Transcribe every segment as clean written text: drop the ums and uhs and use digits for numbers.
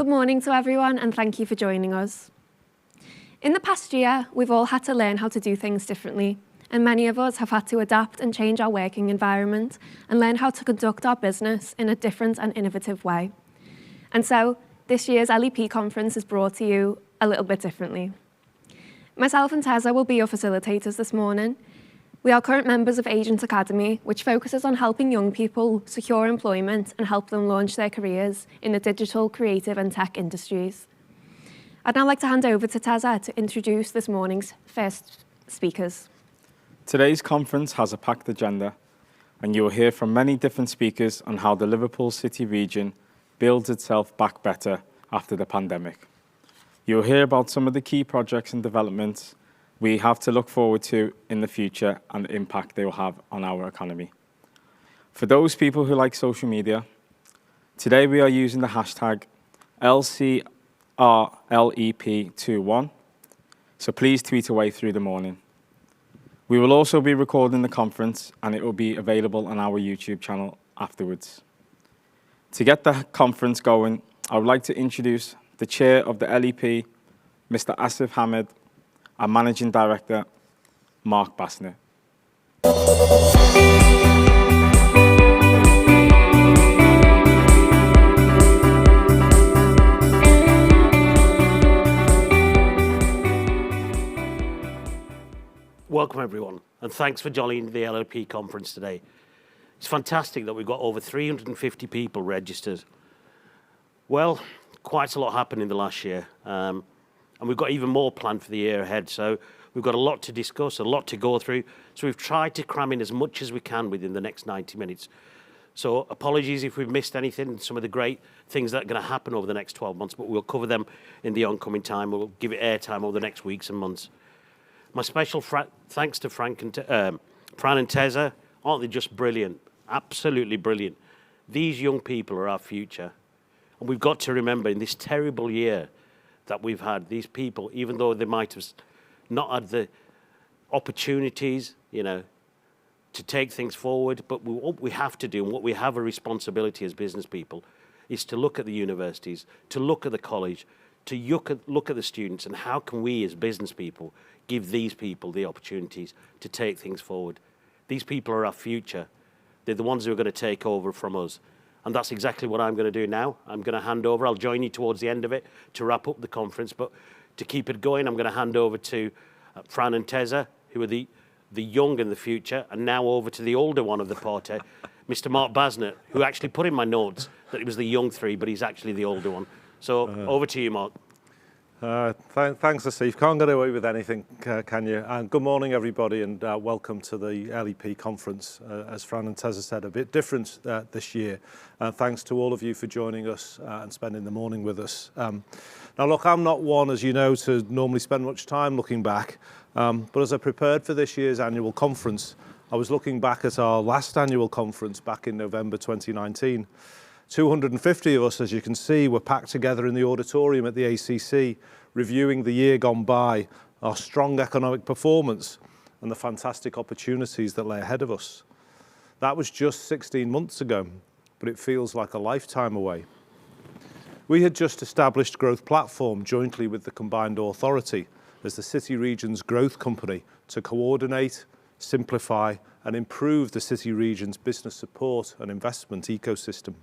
Good morning to everyone and thank you for joining us. In the past year, we've all had to learn how to do things differently, and many of us have had to adapt and change our working environment and learn how to conduct our business in a different and innovative way. And so, this year's LEP conference is brought to you a little bit differently. Myself and Tessa will be your facilitators this morning. We are current members of Agent Academy, which focuses on helping young people secure employment and help them launch their careers in the digital, creative and tech industries. I'd now like to hand over to Tessa to introduce this morning's first speakers. Today's conference has a packed agenda, and you will hear from many different speakers on how the Liverpool City region builds itself back better after the pandemic. You'll hear about some of the key projects and developments we have to look forward to in the future and the impact they will have on our economy. For those people who like social media, today we are using the hashtag LCRLEP21, so please tweet away through the morning. We will also be recording the conference and it will be available on our YouTube channel afterwards. To get the conference going, I would like to introduce the chair of the LEP, Mr. Asif Hamid, and Managing Director, Mark Bassnett. Welcome everyone, and thanks for joining the LEP conference today. It's fantastic that we've got over 350 people registered. Well, quite a lot happened in the last year, and we've got even more planned for the year ahead. So we've got a lot to discuss, a lot to go through. So we've tried to cram in as much as we can within the next 90 minutes. So apologies if we've missed anything, some of the great things that are going to happen over the next 12 months, but we'll cover them in the oncoming time. We'll give it airtime over the next weeks and months. My special thanks to Fran and Tessa. Aren't they just brilliant? Absolutely brilliant. These young people are our future. And we've got to remember in this terrible year that we've had, these people, even though they might have not had the opportunities, to take things forward, but what we have to do and what we have a responsibility as business people is to look at the universities, to look at the college, to look at the students, and how can we as business people give these people the opportunities to take things forward. These people are our future. They're the ones who are going to take over from us. And that's exactly what I'm going to do now. I'm going to hand over. I'll join you towards the end of it to wrap up the conference. But to keep it going, I'm going to hand over to Fran and Tessa, who are the young in the future, and now over to the older one of the party, Mr. Mark Bassnett, who actually put in my notes that he was the young three, but he's actually the older one. So over to you, Mark. Thanks, Asif. Can't get away with anything, can you? And good morning, everybody, and welcome to the LEP conference. As Fran and Tessa said, a bit different this year. Thanks to all of you for joining us and spending the morning with us. Now, look, I'm not one, as you know, to normally spend much time looking back, but as I prepared for this year's annual conference, I was looking back at our last annual conference back in November 2019. 250 of us, as you can see, were packed together in the auditorium at the ACC, reviewing the year gone by, our strong economic performance, and the fantastic opportunities that lay ahead of us. That was just 16 months ago, but it feels like a lifetime away. We had just established Growth Platform jointly with the Combined Authority as the City Region's growth company to coordinate, simplify, and improve the City Region's business support and investment ecosystem.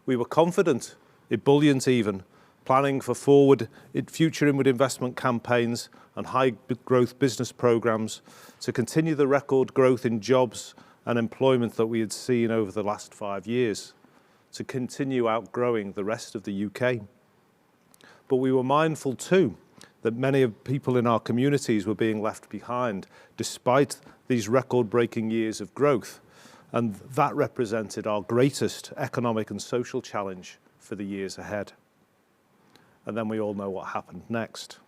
We were confident, ebullient even, planning for future inward investment campaigns and high growth business programs to continue the record growth in jobs and employment that we had seen over the last 5 years, to continue outgrowing the rest of the UK. But we were mindful too that many people in our communities were being left behind despite these record-breaking years of growth. And that represented our greatest economic and social challenge for the years ahead. And then we all know what happened next.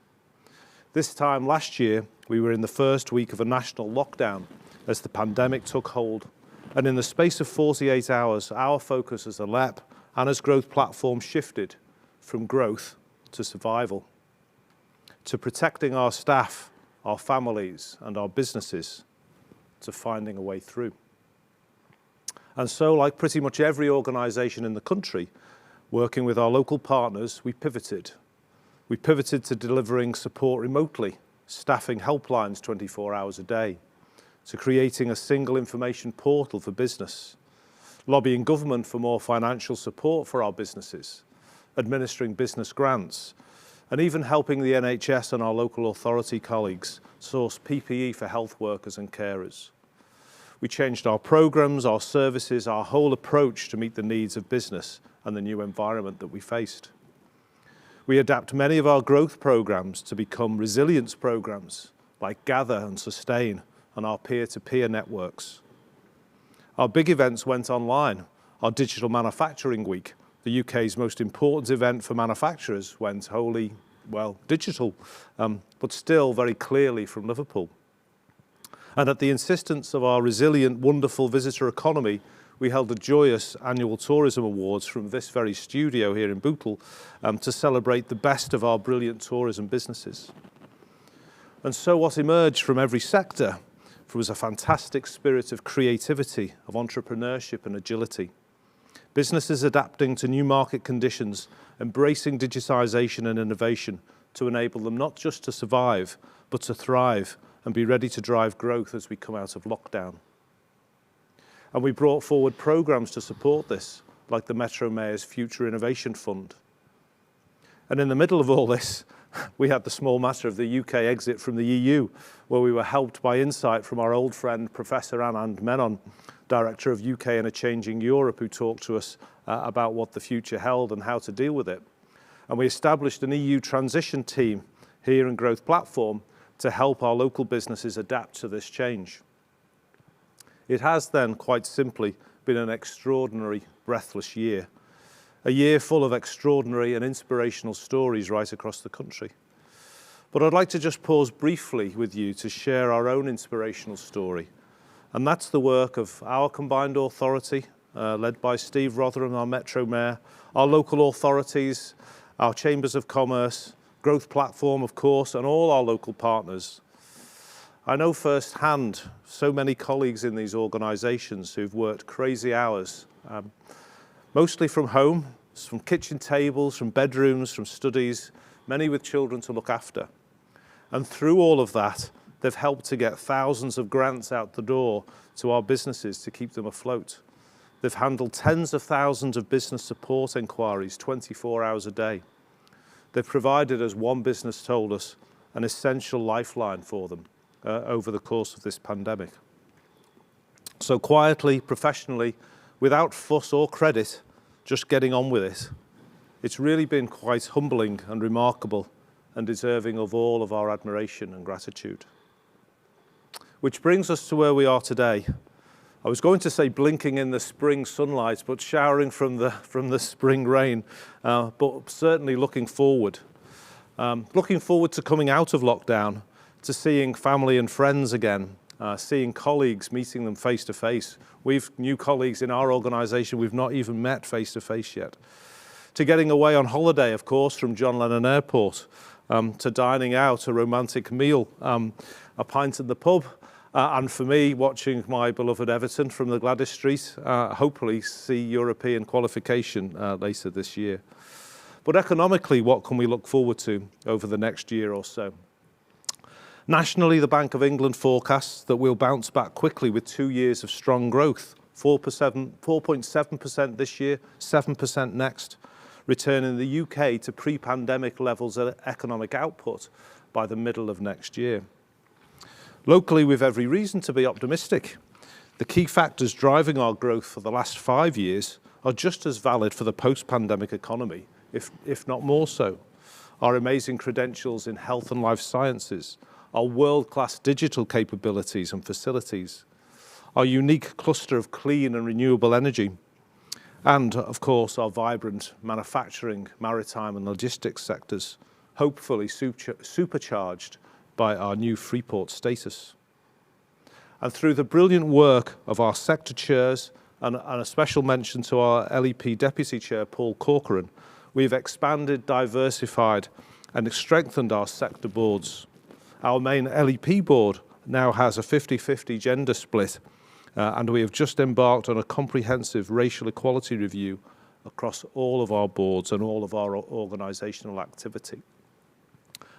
This time last year, we were in the first week of a national lockdown as the pandemic took hold. And in the space of 48 hours, our focus as a LEP and as Growth Platform shifted from growth to survival, to protecting our staff, our families, and our businesses, to finding a way through. And so, like pretty much every organisation in the country, Working with our local partners, we pivoted. We pivoted to delivering support remotely, staffing helplines 24 hours a day, to creating a single information portal for business, lobbying government for more financial support for our businesses, administering business grants, and even helping the NHS and our local authority colleagues source PPE for health workers and carers. We changed our programs, our services, our whole approach to meet the needs of business and the new environment that we faced. We adapt many of our growth programs to become resilience programs like Gather and Sustain and our peer-to-peer networks. Our big events went online. Our Digital Manufacturing Week, the UK's most important event for manufacturers, went wholly, digital, but still very clearly from Liverpool. And at the insistence of our resilient, wonderful visitor economy, we held a joyous annual tourism awards from this very studio here in Bootle to celebrate the best of our brilliant tourism businesses. And so what emerged from every sector was a fantastic spirit of creativity, of entrepreneurship and agility. Businesses adapting to new market conditions, embracing digitisation and innovation to enable them not just to survive, but to thrive and be ready to drive growth as we come out of lockdown. And we brought forward programmes to support this, like the Metro Mayor's Future Innovation Fund. And in the middle of all this, we had the small matter of the UK exit from the EU, where we were helped by insight from our old friend, Professor Anand Menon, Director of UK and a Changing Europe, who talked to us about what the future held and how to deal with it. And we established an EU transition team here in Growth Platform to help our local businesses adapt to this change. It has then, quite simply, been an extraordinary, breathless year. A year full of extraordinary and inspirational stories right across the country. But I'd like to just pause briefly with you to share our own inspirational story. And that's the work of our combined authority, led by Steve Rotherham, our Metro Mayor, our local authorities, our Chambers of Commerce, Growth Platform, of course, and all our local partners. I know firsthand so many colleagues in these organisations who've worked crazy hours, mostly from home, from kitchen tables, from bedrooms, from studies, many with children to look after. And through all of that, they've helped to get thousands of grants out the door to our businesses to keep them afloat. They've handled tens of thousands of business support enquiries 24 hours a day. They've provided, as one business told us, an essential lifeline for them over the course of this pandemic. So quietly, professionally, without fuss or credit, just getting on with it. It's really been quite humbling and remarkable and deserving of all of our admiration and gratitude. Which brings us to where we are today. I was going to say blinking in the spring sunlight, but showering from the spring rain, but certainly looking forward. Looking forward to coming out of lockdown, to seeing family and friends again, seeing colleagues, meeting them face to face. We've new colleagues in our organisation we've not even met face to face yet. To getting away on holiday, of course, from John Lennon Airport, to dining out, a romantic meal, a pint in the pub, and for me, watching my beloved Everton from the Gladys Street, hopefully see European qualification later this year. But economically, what can we look forward to over the next year or so? Nationally, the Bank of England forecasts that we'll bounce back quickly with 2 years of strong growth, 4.7% this year, 7% next, returning the UK to pre-pandemic levels of economic output by the middle of next year. Locally, we've every reason to be optimistic. The key factors driving our growth for the last 5 years are just as valid for the post-pandemic economy, if not more so. Our amazing credentials in health and life sciences, our world-class digital capabilities and facilities, our unique cluster of clean and renewable energy, and, of course, our vibrant manufacturing, maritime and logistics sectors, hopefully supercharged by our new Freeport status. And through the brilliant work of our sector chairs and a special mention to our LEP Deputy Chair, Paul Corcoran, we've expanded, diversified and strengthened our sector boards. Our main LEP board now has a 50-50 gender split, and we have just embarked on a comprehensive racial equality review across all of our boards and all of our organisational activity.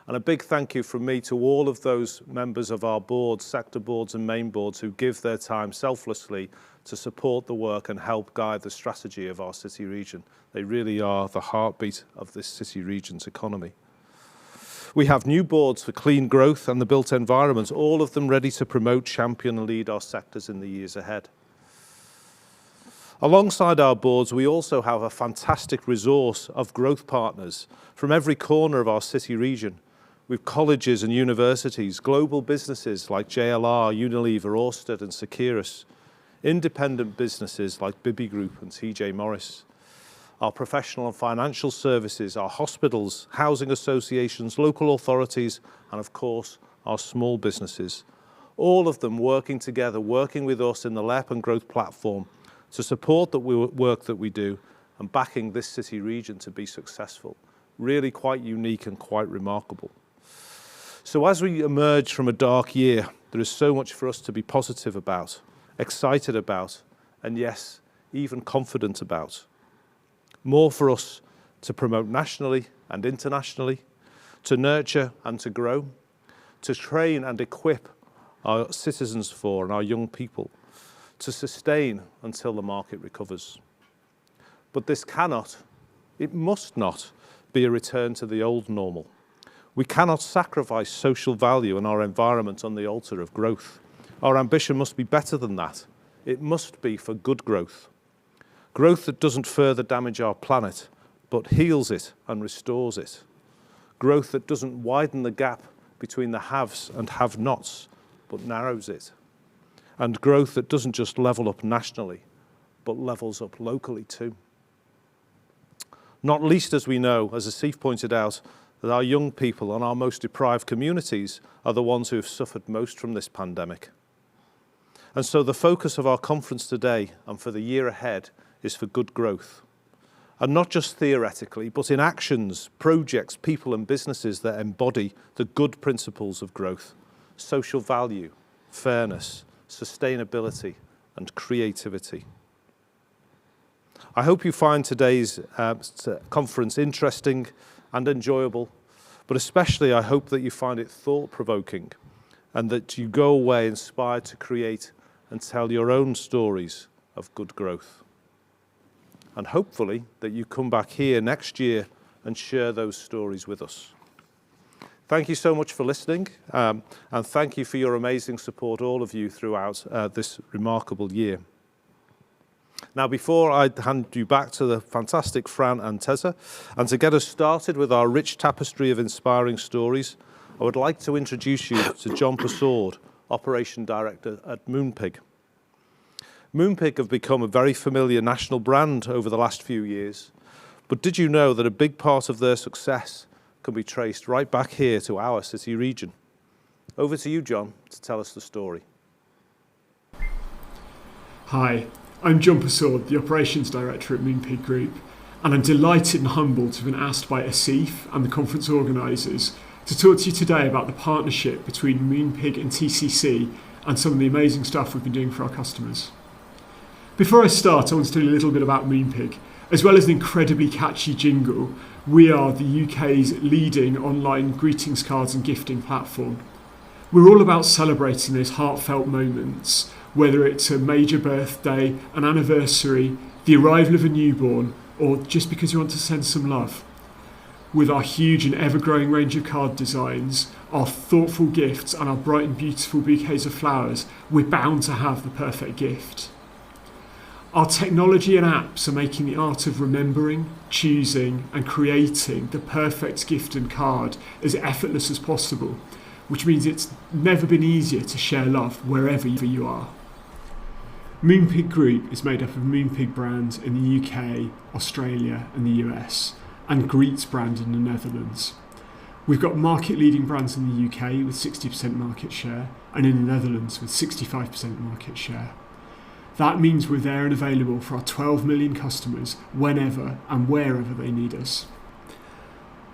And a big thank you from me to all of those members of our boards, sector boards and main boards who give their time selflessly to support the work and help guide the strategy of our city region. They really are the heartbeat of this city region's economy. We have new boards for clean growth and the built environment, all of them ready to promote, champion and lead our sectors in the years ahead. Alongside our boards, we also have a fantastic resource of growth partners from every corner of our city region, with colleges and universities, global businesses like JLR, Unilever, Orsted and Securus, independent businesses like Bibby Group and TJ Morris, our professional and financial services, our hospitals, housing associations, local authorities, and of course, our small businesses. All of them working together, working with us in the LEP and Growth Platform to support the work that we do and backing this city region to be successful. Really quite unique and quite remarkable. So as we emerge from a dark year, there is so much for us to be positive about, excited about, and yes, even confident about. More for us to promote nationally and internationally, to nurture and to grow, to train and equip our citizens for and our young people, to sustain until the market recovers. But this cannot, it must not, be a return to the old normal. We cannot sacrifice social value and our environment on the altar of growth. Our ambition must be better than that. It must be for good growth. Growth that doesn't further damage our planet, but heals it and restores it. Growth that doesn't widen the gap between the haves and have-nots, but narrows it. And growth that doesn't just level up nationally, but levels up locally too. Not least as we know, as Asif pointed out, that our young people and our most deprived communities are the ones who have suffered most from this pandemic. And so the focus of our conference today and for the year ahead is for good growth. And not just theoretically, but in actions, projects, people and businesses that embody the good principles of growth, social value, fairness, sustainability and creativity. I hope you find today's conference interesting and enjoyable, but especially I hope that you find it thought-provoking and that you go away inspired to create and tell your own stories of good growth. And hopefully that you come back here next year and share those stories with us. Thank you so much for listening, and thank you for your amazing support, all of you, throughout this remarkable year. Now, before I hand you back to the fantastic Fran and Tessa, and to get us started with our rich tapestry of inspiring stories, I would like to introduce you to John Persaud, Operation Director at Moonpig. Moonpig have become a very familiar national brand over the last few years, but did you know that a big part of their success can be traced right back here to our city region? Over to you, John, to tell us the story. Hi, I'm John Persaud, the Operations Director at Moonpig Group, and I'm delighted and humbled to have been asked by Asif and the conference organisers to talk to you today about the partnership between Moonpig and TCC and some of the amazing stuff we've been doing for our customers. Before I start, I want to tell you a little bit about Moonpig. As well as an incredibly catchy jingle, we are the UK's leading online greetings cards and gifting platform. We're all about celebrating those heartfelt moments, whether it's a major birthday, an anniversary, the arrival of a newborn, or just because you want to send some love. With our huge and ever-growing range of card designs, our thoughtful gifts and our bright and beautiful bouquets of flowers, we're bound to have the perfect gift. Our technology and apps are making the art of remembering, choosing and creating the perfect gift and card as effortless as possible, which means it's never been easier to share love wherever you are. Moonpig Group is made up of Moonpig brands in the UK, Australia and the US, and Greets brand in the Netherlands. We've got market-leading brands in the UK with 60% market share, and in the Netherlands with 65% market share. That means we're there and available for our 12 million customers whenever and wherever they need us.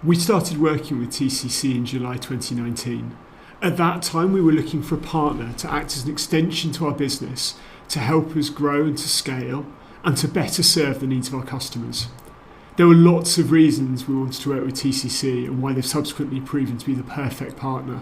We started working with TCC in July 2019. At that time, we were looking for a partner to act as an extension to our business to help us grow and to scale and to better serve the needs of our customers. There were lots of reasons we wanted to work with TCC and why they've subsequently proven to be the perfect partner.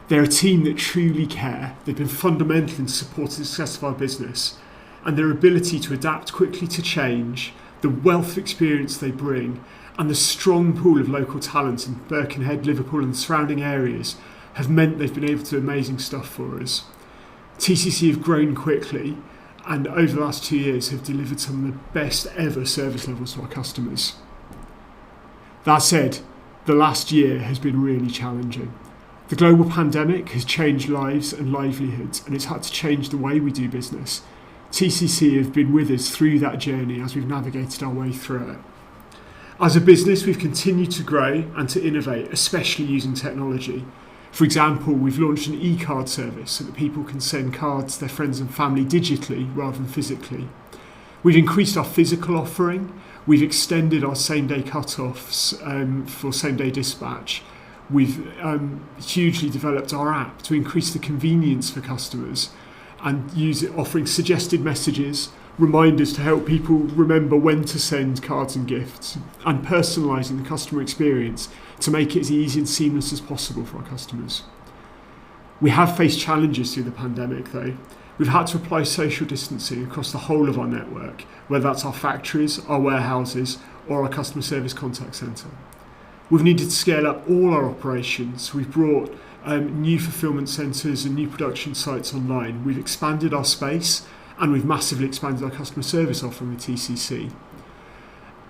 They're a team that truly care. They've been fundamental in supporting the success of our business, and their ability to adapt quickly to change, the wealth of experience they bring, and the strong pool of local talent in Birkenhead, Liverpool and the surrounding areas have meant they've been able to do amazing stuff for us. TCC have grown quickly and over the last 2 years have delivered some of the best ever service levels to our customers. That said, the last year has been really challenging. The global pandemic has changed lives and livelihoods, and it's had to change the way we do business. TCC have been with us through that journey as we've navigated our way through it. As a business, we've continued to grow and to innovate, especially using technology. For example, we've launched an e-card service so that people can send cards to their friends and family digitally rather than physically. We've increased our physical offering. We've extended our same-day cut-offs for same-day dispatch. We've hugely developed our app to increase the convenience for customers and offering suggested messages, reminders to help people remember when to send cards and gifts, and personalising the customer experience to make it as easy and seamless as possible for our customers. We have faced challenges through the pandemic though. We've had to apply social distancing across the whole of our network, whether that's our factories, our warehouses, or our customer service contact centre. We've needed to scale up all our operations. We've brought new fulfilment centres and new production sites online. We've expanded our space and we've massively expanded our customer service offering with TCC.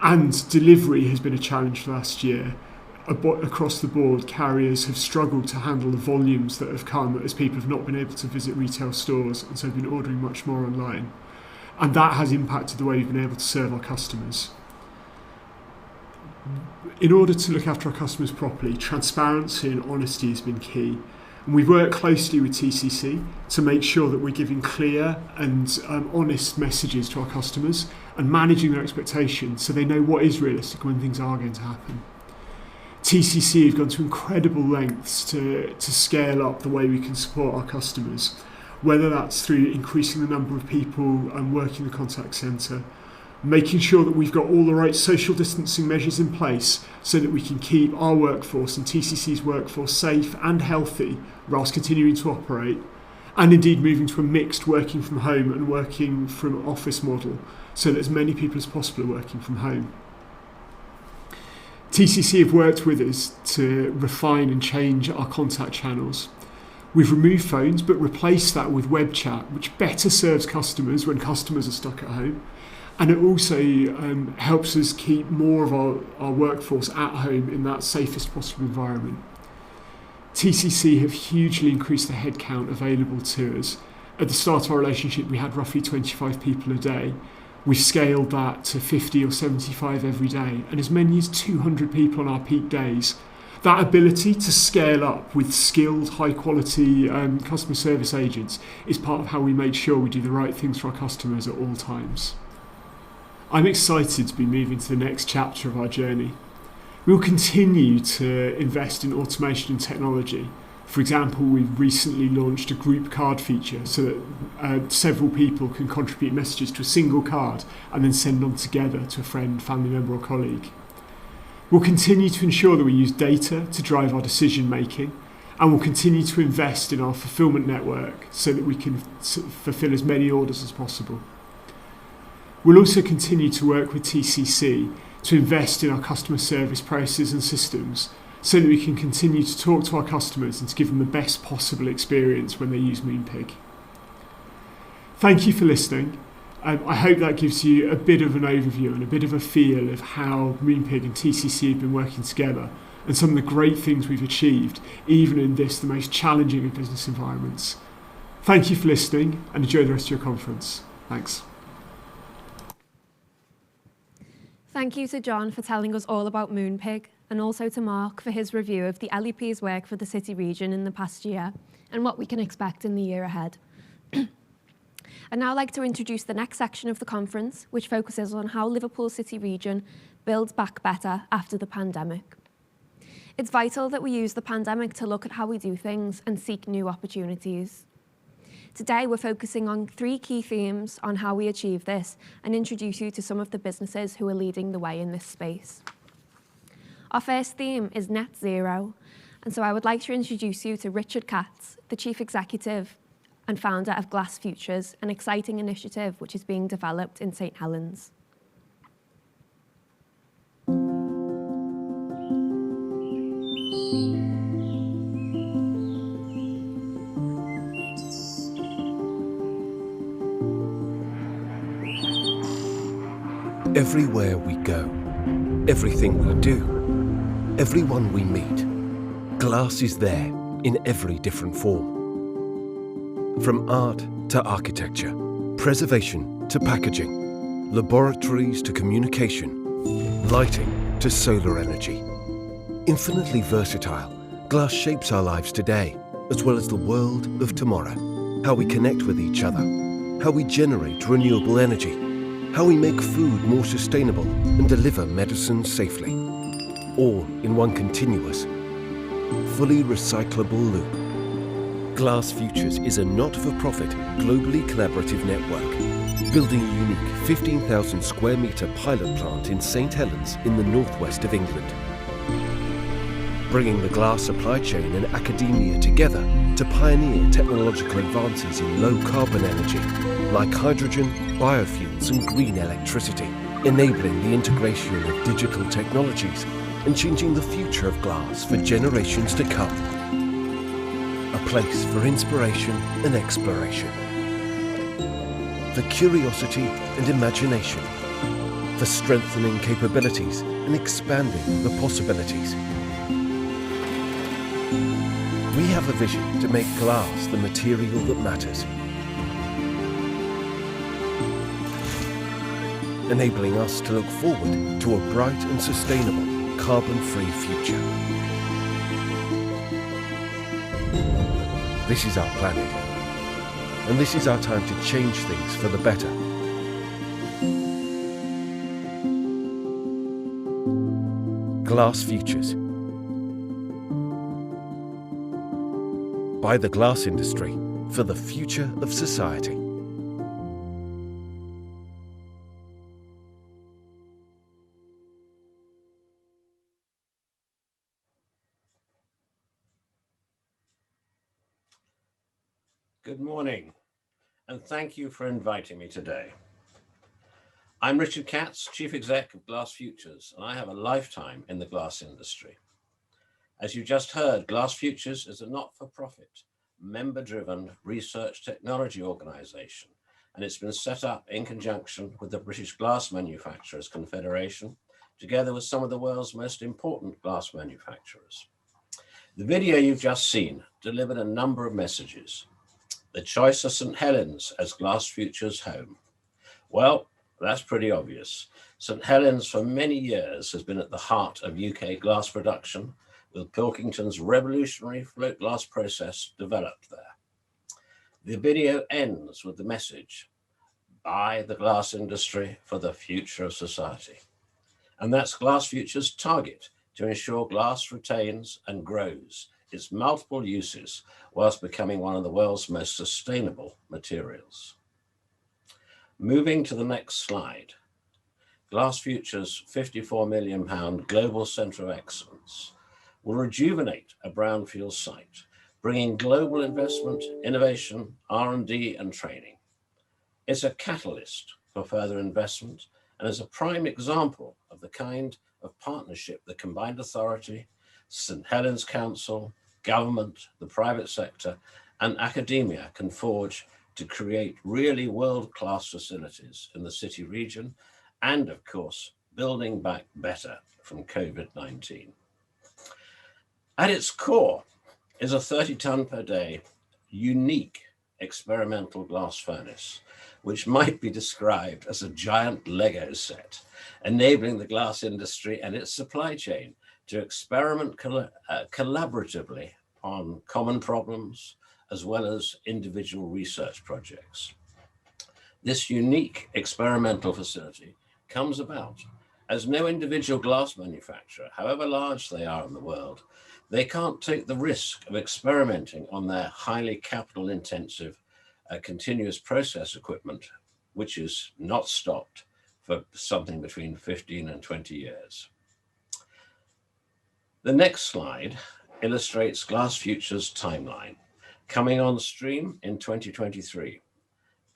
And delivery has been a challenge last year. Across the board, carriers have struggled to handle the volumes that have come as people have not been able to visit retail stores and so have been ordering much more online. And that has impacted the way we've been able to serve our customers. In order to look after our customers properly, transparency and honesty has been key. And we've worked closely with TCC to make sure that we're giving clear and honest messages to our customers and managing their expectations so they know what is realistic when things are going to happen. TCC have gone to incredible lengths to scale up the way we can support our customers, whether that's through increasing the number of people working in the contact centre, making sure that we've got all the right social distancing measures in place so that we can keep our workforce and TCC's workforce safe and healthy whilst continuing to operate, and indeed moving to a mixed working from home and working from office model so that as many people as possible are working from home. TCC have worked with us to refine and change our contact channels. We've removed phones but replaced that with web chat, which better serves customers when customers are stuck at home. And it also helps us keep more of our workforce at home in that safest possible environment. TCC have hugely increased the headcount available to us. At the start of our relationship, we had roughly 25 people a day. We've scaled that to 50 or 75 every day, and as many as 200 people on our peak days. That ability to scale up with skilled, high-quality customer service agents is part of how we make sure we do the right things for our customers at all times. I'm excited to be moving to the next chapter of our journey. We'll continue to invest in automation and technology. For example, we've recently launched a group card feature so that several people can contribute messages to a single card and then send them together to a friend, family member or colleague. We'll continue to ensure that we use data to drive our decision making, and we'll continue to invest in our fulfilment network so that we can fulfill as many orders as possible. We'll also continue to work with TCC to invest in our customer service processes and systems so that we can continue to talk to our customers and to give them the best possible experience when they use Moonpig. Thank you for listening. I hope that gives you a bit of an overview and a bit of a feel of how Moonpig and TCC have been working together and some of the great things we've achieved, even in the most challenging of business environments. Thank you for listening and enjoy the rest of your conference. Thanks. Thank you to John for telling us all about Moonpig, and also to Mark for his review of the LEP's work for the City region in the past year and what we can expect in the year ahead. I'd now like to introduce the next section of the conference, which focuses on how Liverpool City region builds back better after the pandemic. It's vital that we use the pandemic to look at how we do things and seek new opportunities. Today, we're focusing on 3 key themes on how we achieve this and introduce you to some of the businesses who are leading the way in this space. Our first theme is net zero, and so I would like to introduce you to Richard Katz, the Chief Executive and founder of Glass Futures, an exciting initiative which is being developed in St Helens. Everywhere we go, everything we do, everyone we meet, glass is there in every different form. From art to architecture, preservation to packaging, laboratories to communication, lighting to solar energy. Infinitely versatile, glass shapes our lives today, as well as the world of tomorrow. How we connect with each other, how we generate renewable energy, how we make food more sustainable and deliver medicine safely. All in one continuous, fully recyclable loop. Glass Futures is a not-for-profit, globally collaborative network, building a unique 15,000 square metre pilot plant in St Helens in the northwest of England. Bringing the glass supply chain and academia together to pioneer technological advances in low-carbon energy, like hydrogen, biofuels and green electricity, enabling the integration of digital technologies and changing the future of glass for generations to come. A place for inspiration and exploration, for curiosity and imagination, for strengthening capabilities and expanding the possibilities. We have a vision to make glass the material that matters, enabling us to look forward to a bright and sustainable carbon-free future. This is our planet, and this is our time to change things for the better. Glass Futures. By the glass industry for the future of society. Good morning, and thank you for inviting me today. I'm Richard Katz, Chief Exec of Glass Futures, and I have a lifetime in the glass industry. As you just heard, Glass Futures is a not-for-profit, member-driven research technology organisation, and it's been set up in conjunction with the British Glass Manufacturers Confederation, together with some of the world's most important glass manufacturers. The video you've just seen delivered a number of messages. The choice of St Helens as Glass Futures' home. Well, that's pretty obvious. St Helens for many years has been at the heart of UK glass production, with Pilkington's revolutionary float glass process developed there. The video ends with the message, by the glass industry for the future of society. And that's Glass Futures' target, to ensure glass retains and grows its multiple uses whilst becoming one of the world's most sustainable materials. Moving to the next slide, Glass Futures' £54 million Global Centre of Excellence will rejuvenate a brownfield site, bringing global investment, innovation, R&D and training. It's a catalyst for further investment and is a prime example of the kind of partnership the Combined Authority, St Helens Council, government, the private sector, and academia can forge to create really world-class facilities in the city region and, of course, building back better from COVID-19. At its core is a 30-ton per day, unique experimental glass furnace, which might be described as a giant Lego set, enabling the glass industry and its supply chain to experiment collaboratively on common problems, as well as individual research projects. This unique experimental facility comes about as no individual glass manufacturer, however large they are in the world, they can't take the risk of experimenting on their highly capital intensive continuous process equipment, which is not stopped for something between 15 and 20 years. The next slide illustrates Glass Future's timeline, coming on stream in 2023,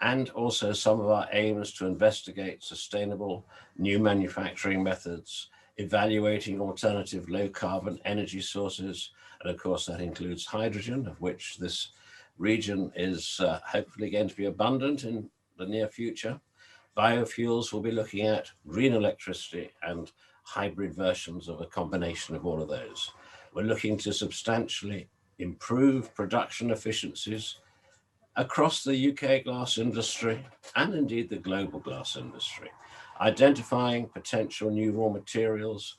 and also some of our aims to investigate sustainable new manufacturing methods, evaluating alternative low carbon energy sources, and of course that includes hydrogen, of which this region is hopefully going to be abundant in the near future. Biofuels will be looking at green electricity and hybrid versions of a combination of all of those. We're looking to substantially improve production efficiencies across the UK glass industry and indeed the global glass industry, identifying potential new raw materials,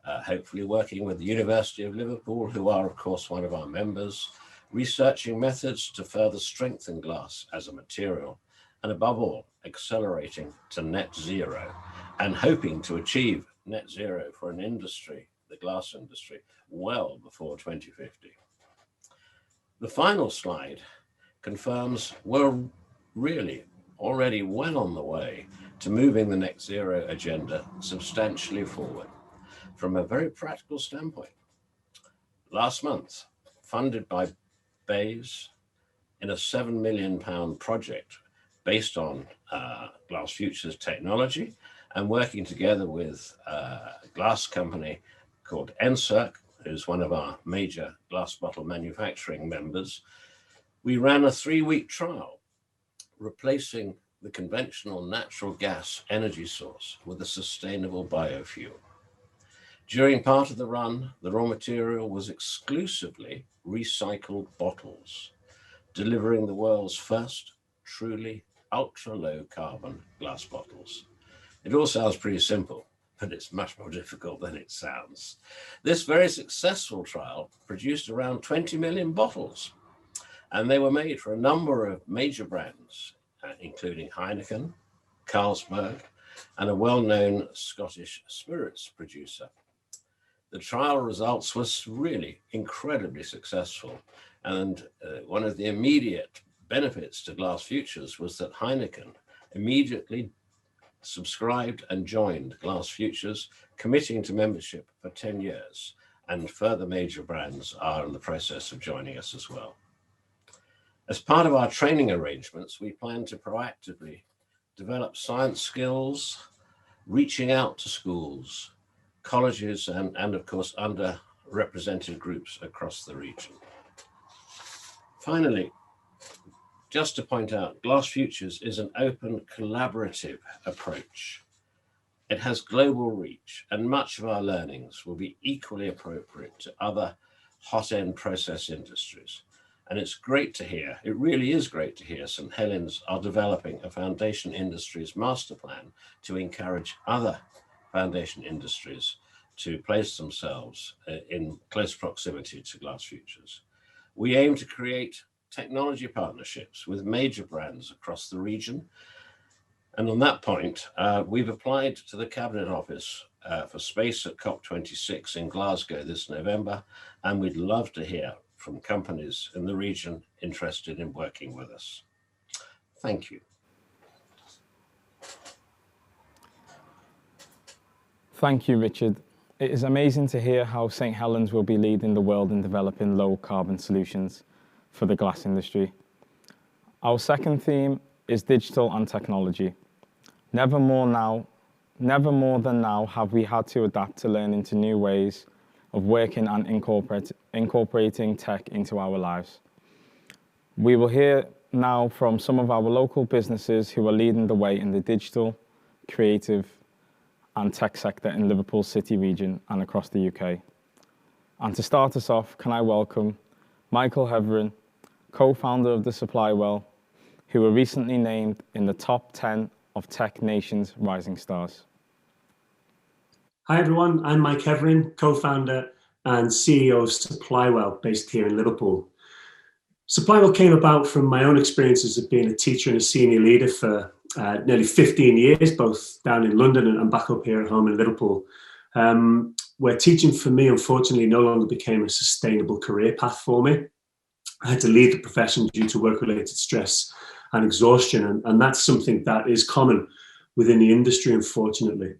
hopefully working with the University of Liverpool, who are of course one of our members, researching methods to further strengthen glass as a material, and above all, accelerating to net zero and hoping to achieve net zero for an industry, the glass industry, well before 2050. The final slide confirms we're really already well on the way to moving the net zero agenda substantially forward from a very practical standpoint. Last month, funded by BEIS in a £7 million project based on Glass Future's technology and working together with a glass company called NSERC, who's one of our major glass bottle manufacturing members, we ran a 3-week trial replacing the conventional natural gas energy source with a sustainable biofuel. During part of the run, the raw material was exclusively recycled bottles, delivering the world's first truly ultra-low carbon glass bottles. It all sounds pretty simple, but it's much more difficult than it sounds. This very successful trial produced around 20 million bottles, and they were made for a number of major brands, including Heineken, Carlsberg, and a well-known Scottish spirits producer. The trial results was really incredibly successful, and one of the immediate benefits to Glass Futures was that Heineken immediately subscribed and joined Glass Futures, committing to membership for 10 years, and further major brands are in the process of joining us as well. As part of our training arrangements, we plan to proactively develop science skills, reaching out to schools, colleges, and of course, underrepresented groups across the region. Finally, just to point out, Glass Futures is an open, collaborative approach. It has global reach, and much of our learnings will be equally appropriate to other hot-end process industries. And it's great to hear, it really is great to hear St. Helens are developing a foundation industries master plan to encourage other foundation industries to place themselves in close proximity to Glass Futures. We aim to create technology partnerships with major brands across the region. And on that point, we've applied to the Cabinet Office for space at COP26 in Glasgow this November, and we'd love to hear from companies in the region interested in working with us. Thank you. Thank you, Richard. It is amazing to hear how St. Helens will be leading the world in developing low carbon solutions for the glass industry. Our second theme is digital and technology. Never more than now have we had to adapt to learn into new ways of working and incorporating tech into our lives. We will hear now from some of our local businesses who are leading the way in the digital, creative, and tech sector in Liverpool City region and across the UK. And to start us off, can I welcome Michael Heverin, co-founder of the Supply Well, who were recently named in the top 10 of Tech Nation's Rising Stars. Hi everyone, I'm Mike Heverin, co-founder and CEO of Supply Well, based here in Liverpool. Supply Well came about from my own experiences of being a teacher and a senior leader for nearly 15 years, both down in London and back up here at home in Liverpool, where teaching for me, unfortunately, no longer became a sustainable career path for me. I had to leave the profession due to work-related stress and exhaustion. And that's something that is common within the industry, unfortunately.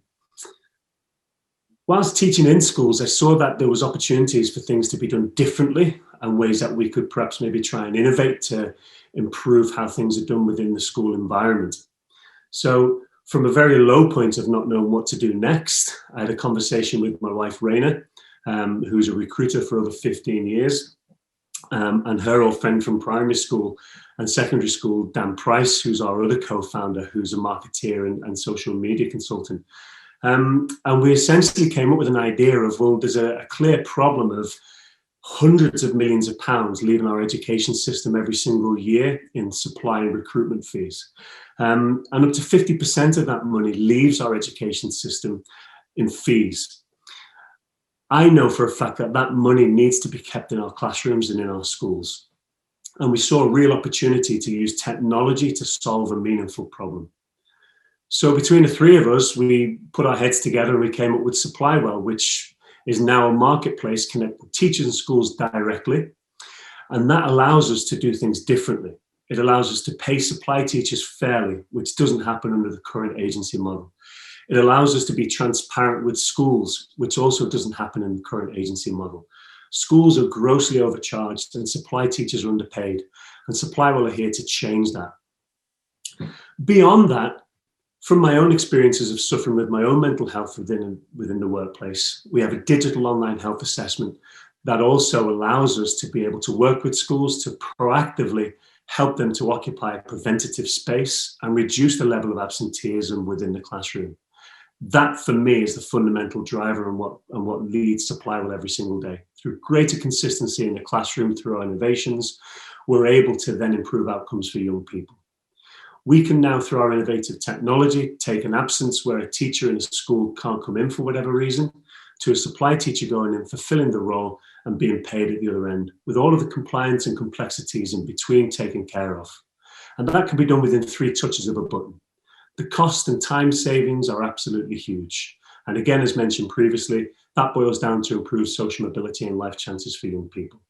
Whilst teaching in schools, I saw that there was opportunities for things to be done differently and ways that we could perhaps maybe try and innovate to improve how things are done within the school environment. So from a very low point of not knowing what to do next, I had a conversation with my wife, Raina, who's a recruiter for over 15 years, and her old friend from primary school and secondary school, Dan Price, who's our other co-founder, who's a marketeer and social media consultant. And we essentially came up with an idea of, well, there's a clear problem of hundreds of millions of pounds leaving our education system every single year in supply and recruitment fees. And up to 50% of that money leaves our education system in fees. I know for a fact that that money needs to be kept in our classrooms and in our schools. And we saw a real opportunity to use technology to solve a meaningful problem. So between the three of us, we put our heads together and we came up with SupplyWell, which is now a marketplace connecting teachers and schools directly. And that allows us to do things differently. It allows us to pay supply teachers fairly, which doesn't happen under the current agency model. It allows us to be transparent with schools, which also doesn't happen in the current agency model. Schools are grossly overcharged and supply teachers are underpaid, and SupplyWell are here to change that. Beyond that, from my own experiences of suffering with my own mental health within the workplace, we have a digital online health assessment that also allows us to be able to work with schools to proactively help them to occupy a preventative space and reduce the level of absenteeism within the classroom. That, for me, is the fundamental driver and what leads SupplyWell every single day. Through greater consistency in the classroom, through our innovations, we're able to then improve outcomes for young people. We can now, through our innovative technology, take an absence where a teacher in a school can't come in for whatever reason, to a supply teacher going in, fulfilling the role and being paid at the other end, with all of the compliance and complexities in between taken care of. And that can be done within 3 touches of a button. The cost and time savings are absolutely huge. And again, as mentioned previously, that boils down to improved social mobility and life chances for young people.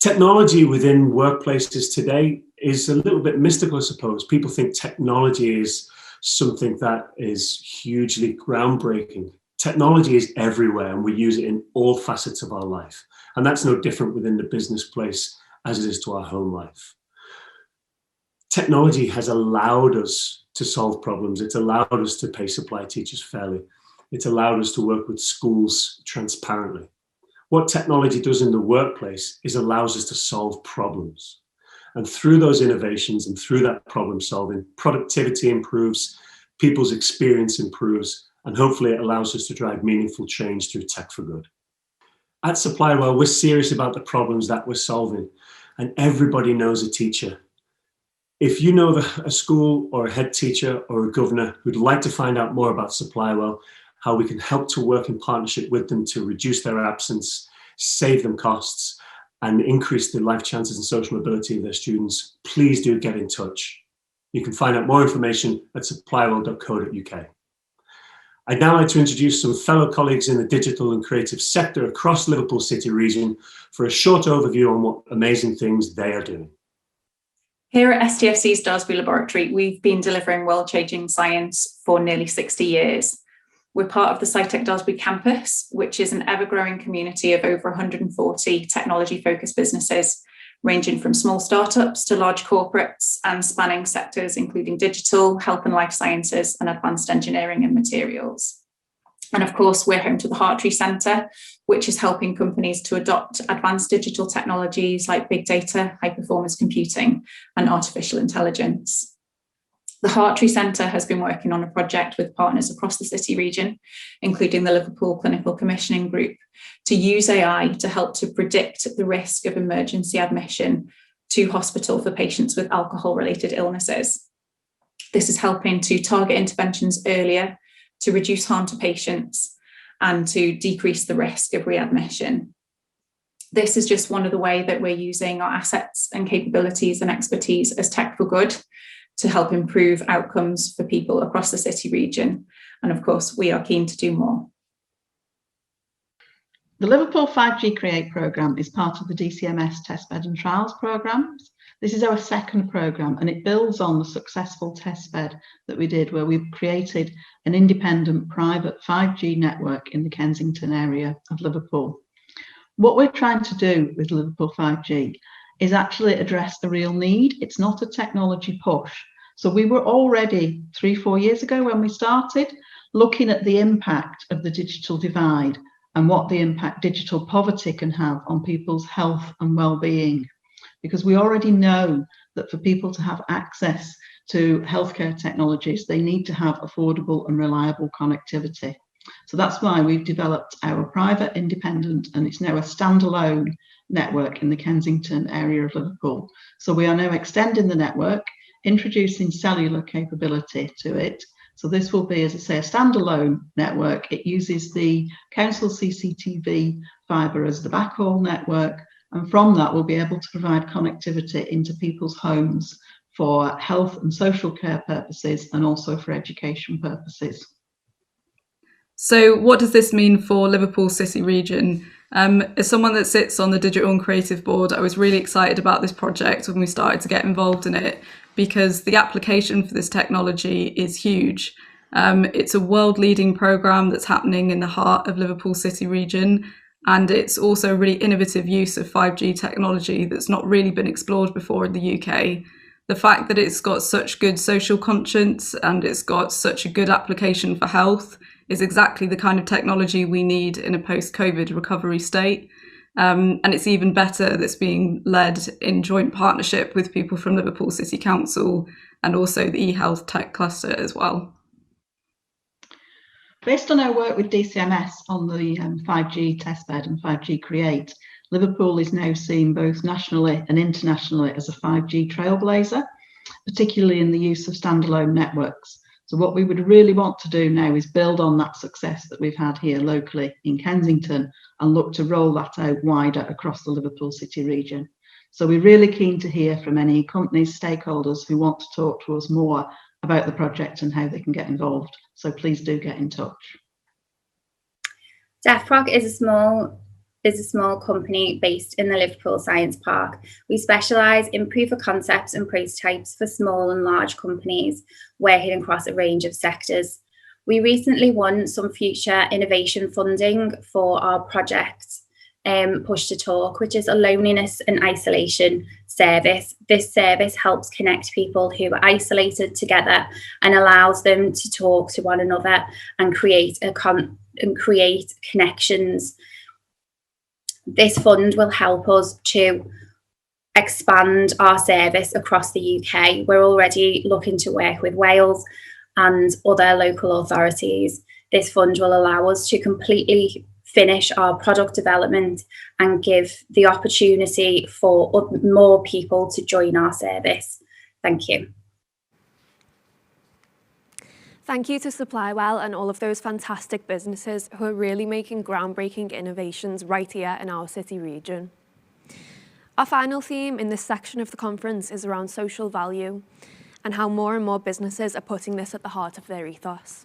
Technology within workplaces today is a little bit mystical, I suppose. People think technology is something that is hugely groundbreaking. Technology is everywhere and we use it in all facets of our life. And that's no different within the business place as it is to our home life. Technology has allowed us to solve problems. It's allowed us to pay supply teachers fairly. It's allowed us to work with schools transparently. What technology does in the workplace is allows us to solve problems. And through those innovations and through that problem solving, productivity improves, people's experience improves, and hopefully it allows us to drive meaningful change through tech for good. At SupplyWell, we're serious about the problems that we're solving, and everybody knows a teacher. If you know of a school or a head teacher or a governor who'd like to find out more about SupplyWell, how we can help to work in partnership with them to reduce their absence, save them costs, and increase the life chances and social mobility of their students, please do get in touch. You can find out more information at supplywell.co.uk. I'd now like to introduce some fellow colleagues in the digital and creative sector across Liverpool City region for a short overview on what amazing things they are doing. Here at STFC's Daresbury Laboratory, we've been delivering world-changing science for nearly 60 years. We're part of the SciTech Daresbury campus, which is an ever-growing community of over 140 technology-focused businesses, ranging from small startups to large corporates and spanning sectors including digital, health and life sciences, and advanced engineering and materials. And of course, we're home to the Hartree Centre, which is helping companies to adopt advanced digital technologies like big data, high-performance computing, and artificial intelligence. The Hartree Centre has been working on a project with partners across the city region, including the Liverpool Clinical Commissioning Group, to use AI to help to predict the risk of emergency admission to hospital for patients with alcohol-related illnesses. This is helping to target interventions earlier, to reduce harm to patients, and to decrease the risk of readmission. This is just one of the ways that we're using our assets and capabilities and expertise as tech for good to help improve outcomes for people across the city region. And of course, we are keen to do more. The Liverpool 5G Create programme is part of the DCMS Testbed and Trials programmes. This is our second programme, and it builds on the successful testbed that we did, where we've created an independent private 5G network in the Kensington area of Liverpool. What we're trying to do with Liverpool 5G is actually address a real need. It's not a technology push. So we were already 3-4 years ago when we started looking at the impact of the digital divide and what the impact digital poverty can have on people's health and well-being. Because we already know that for people to have access to healthcare technologies, they need to have affordable and reliable connectivity. So that's why we've developed our private, independent, and it's now a standalone network in the Kensington area of Liverpool. So we are now extending the network, introducing cellular capability to it. So this will be, as I say, a standalone network. It uses the council CCTV fibre as the backhaul network. And from that, we'll be able to provide connectivity into people's homes for health and social care purposes and also for education purposes. So what does this mean for Liverpool City Region? As someone that sits on the Digital and Creative Board, I was really excited about this project when we started to get involved in it, because the application for this technology is huge. It's a world-leading programme that's happening in the heart of Liverpool City Region, and it's also a really innovative use of 5G technology that's not really been explored before in the UK. The fact that it's got such good social conscience and it's got such a good application for health is exactly the kind of technology we need in a post-COVID recovery state. And it's even better that's being led in joint partnership with people from Liverpool City Council and also the eHealth tech cluster as well. Based on our work with DCMS on the 5G testbed and 5G Create, Liverpool is now seen both nationally and internationally as a 5G trailblazer, particularly in the use of standalone networks. So what we would really want to do now is build on that success that we've had here locally in Kensington and look to roll that out wider across the Liverpool City region. So we're really keen to hear from any companies, stakeholders who want to talk to us more about the project and how they can get involved. So please do get in touch. DefProc is a small company based in the Liverpool Science Park. We specialise in proof of concepts and prototypes for small and large companies working across a range of sectors. We recently won some future innovation funding for our project, Push to Talk, which is a loneliness and isolation service. This service helps connect people who are isolated together and allows them to talk to one another and create connections. This fund will help us to expand our service across the UK. We're already looking to work with Wales and other local authorities. This fund will allow us to completely finish our product development and give the opportunity for more people to join our service. Thank you. Thank you to Supplywell and all of those fantastic businesses who are really making groundbreaking innovations right here in our city region. Our final theme in this section of the conference is around social value and how more and more businesses are putting this at the heart of their ethos.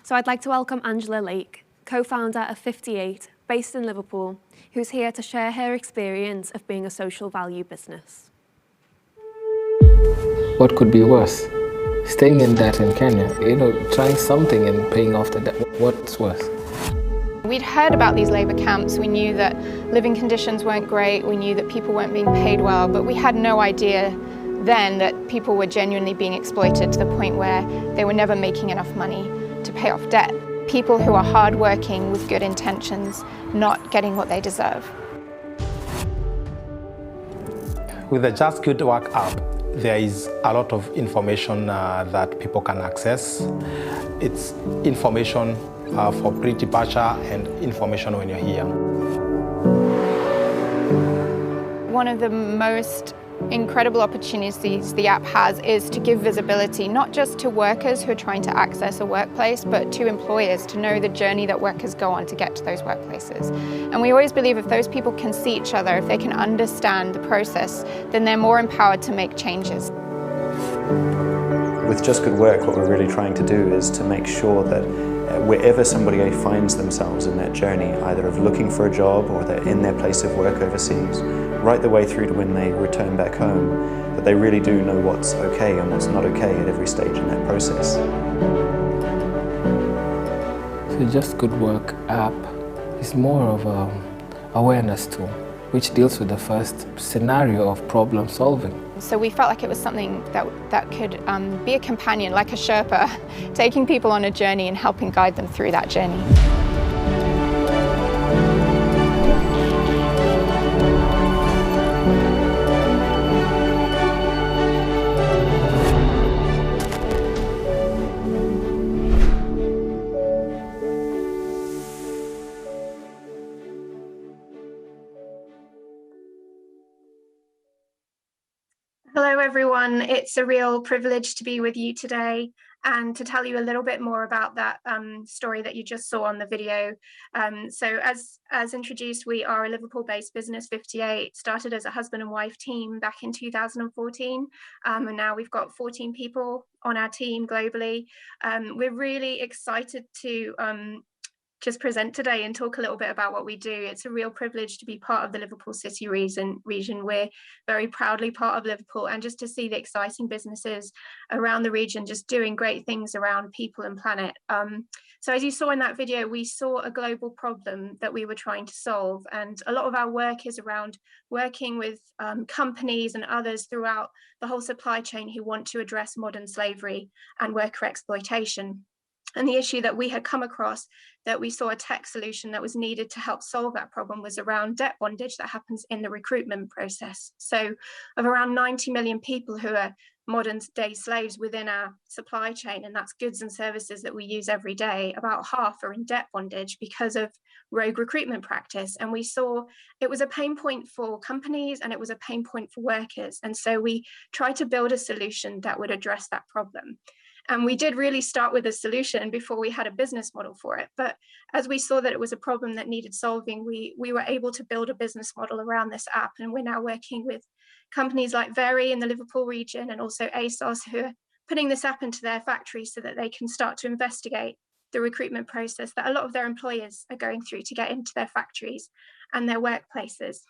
So I'd like to welcome Angela Lake, co-founder of 58, based in Liverpool, who's here to share her experience of being a social value business. What could be worse? Staying in debt in Kenya, trying something and paying off the debt. What's worse? We'd heard about these labour camps. We knew that living conditions weren't great. We knew that people weren't being paid well, but we had no idea then that people were genuinely being exploited to the point where they were never making enough money to pay off debt. People who are hardworking with good intentions, not getting what they deserve. With the Just Good Work app, there is a lot of information that people can access. It's information for pre-departure and information when you're here. One of the most incredible opportunities the app has is to give visibility, not just to workers who are trying to access a workplace, but to employers to know the journey that workers go on to get to those workplaces. And we always believe if those people can see each other, if they can understand the process, then they're more empowered to make changes. With Just Good Work, what we're really trying to do is to make sure that wherever somebody finds themselves in that journey, either of looking for a job or they're in their place of work overseas, right the way through to when they return back home, that they really do know what's okay and what's not okay at every stage in that process. So Just Good Work app is more of an awareness tool, which deals with the first scenario of problem solving. So we felt like it was something that could be a companion, like a Sherpa, taking people on a journey and helping guide them through that journey. Hello everyone, it's a real privilege to be with you today and to tell you a little bit more about that story that you just saw on the video. So as introduced, we are a Liverpool-based business, 58, started as a husband and wife team back in 2014, and now we've got 14 people on our team globally. We're really excited to just present today and talk a little bit about what we do. It's a real privilege to be part of the Liverpool City region. We're very proudly part of Liverpool, and just to see the exciting businesses around the region just doing great things around people and planet. So as you saw in that video, we saw a global problem that we were trying to solve, and a lot of our work is around working with companies and others throughout the whole supply chain who want to address modern slavery and worker exploitation. And the issue that we had come across, that we saw a tech solution that was needed to help solve that problem, was around debt bondage that happens in the recruitment process. So of around 90 million people who are modern day slaves within our supply chain, and that's goods and services that we use every day, about half are in debt bondage because of rogue recruitment practice. And we saw it was a pain point for companies and it was a pain point for workers. And so we tried to build a solution that would address that problem. And we did really start with a solution before we had a business model for it. But as we saw that it was a problem that needed solving, we were able to build a business model around this app. And we're now working with companies like Very in the Liverpool region and also ASOS, who are putting this app into their factories so that they can start to investigate the recruitment process that a lot of their employers are going through to get into their factories and their workplaces.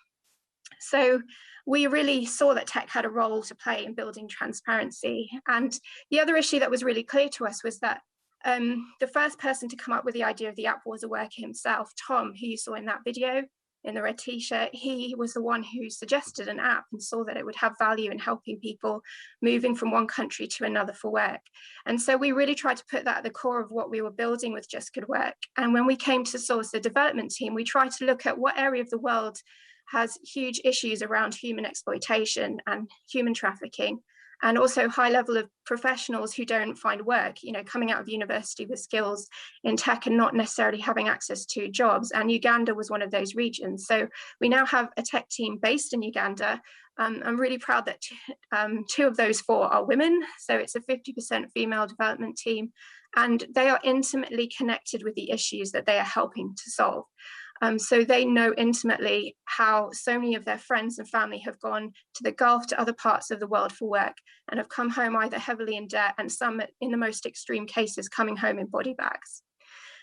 So we really saw that tech had a role to play in building transparency. And the other issue that was really clear to us was that the first person to come up with the idea of the app was a worker himself, Tom, who you saw in that video in the red t-shirt. He was the one who suggested an app and saw that it would have value in helping people moving from one country to another for work. And so we really tried to put that at the core of what we were building with Just Good Work. And when we came to source the development team, we tried to look at what area of the world has huge issues around human exploitation and human trafficking, and also high level of professionals who don't find work, coming out of university with skills in tech and not necessarily having access to jobs. And Uganda was one of those regions. So we now have a tech team based in Uganda. I'm really proud that 2 of those 4 are women. So it's a 50% female development team, and they are intimately connected with the issues that they are helping to solve. So they know intimately how so many of their friends and family have gone to the Gulf, to other parts of the world for work, and have come home either heavily in debt, and some, in the most extreme cases, coming home in body bags.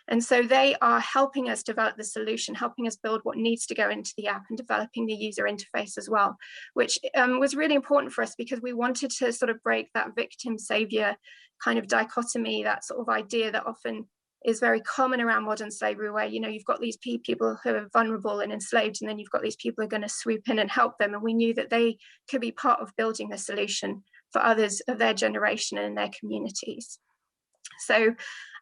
And so they are helping us develop the solution, helping us build what needs to go into the app, and developing the user interface as well, which was really important for us because we wanted to sort of break that victim savior kind of dichotomy, that sort of idea that often is very common around modern slavery, where you've got these people who are vulnerable and enslaved, and then you've got these people who are going to swoop in and help them. And we knew that they could be part of building the solution for others of their generation and in their communities. So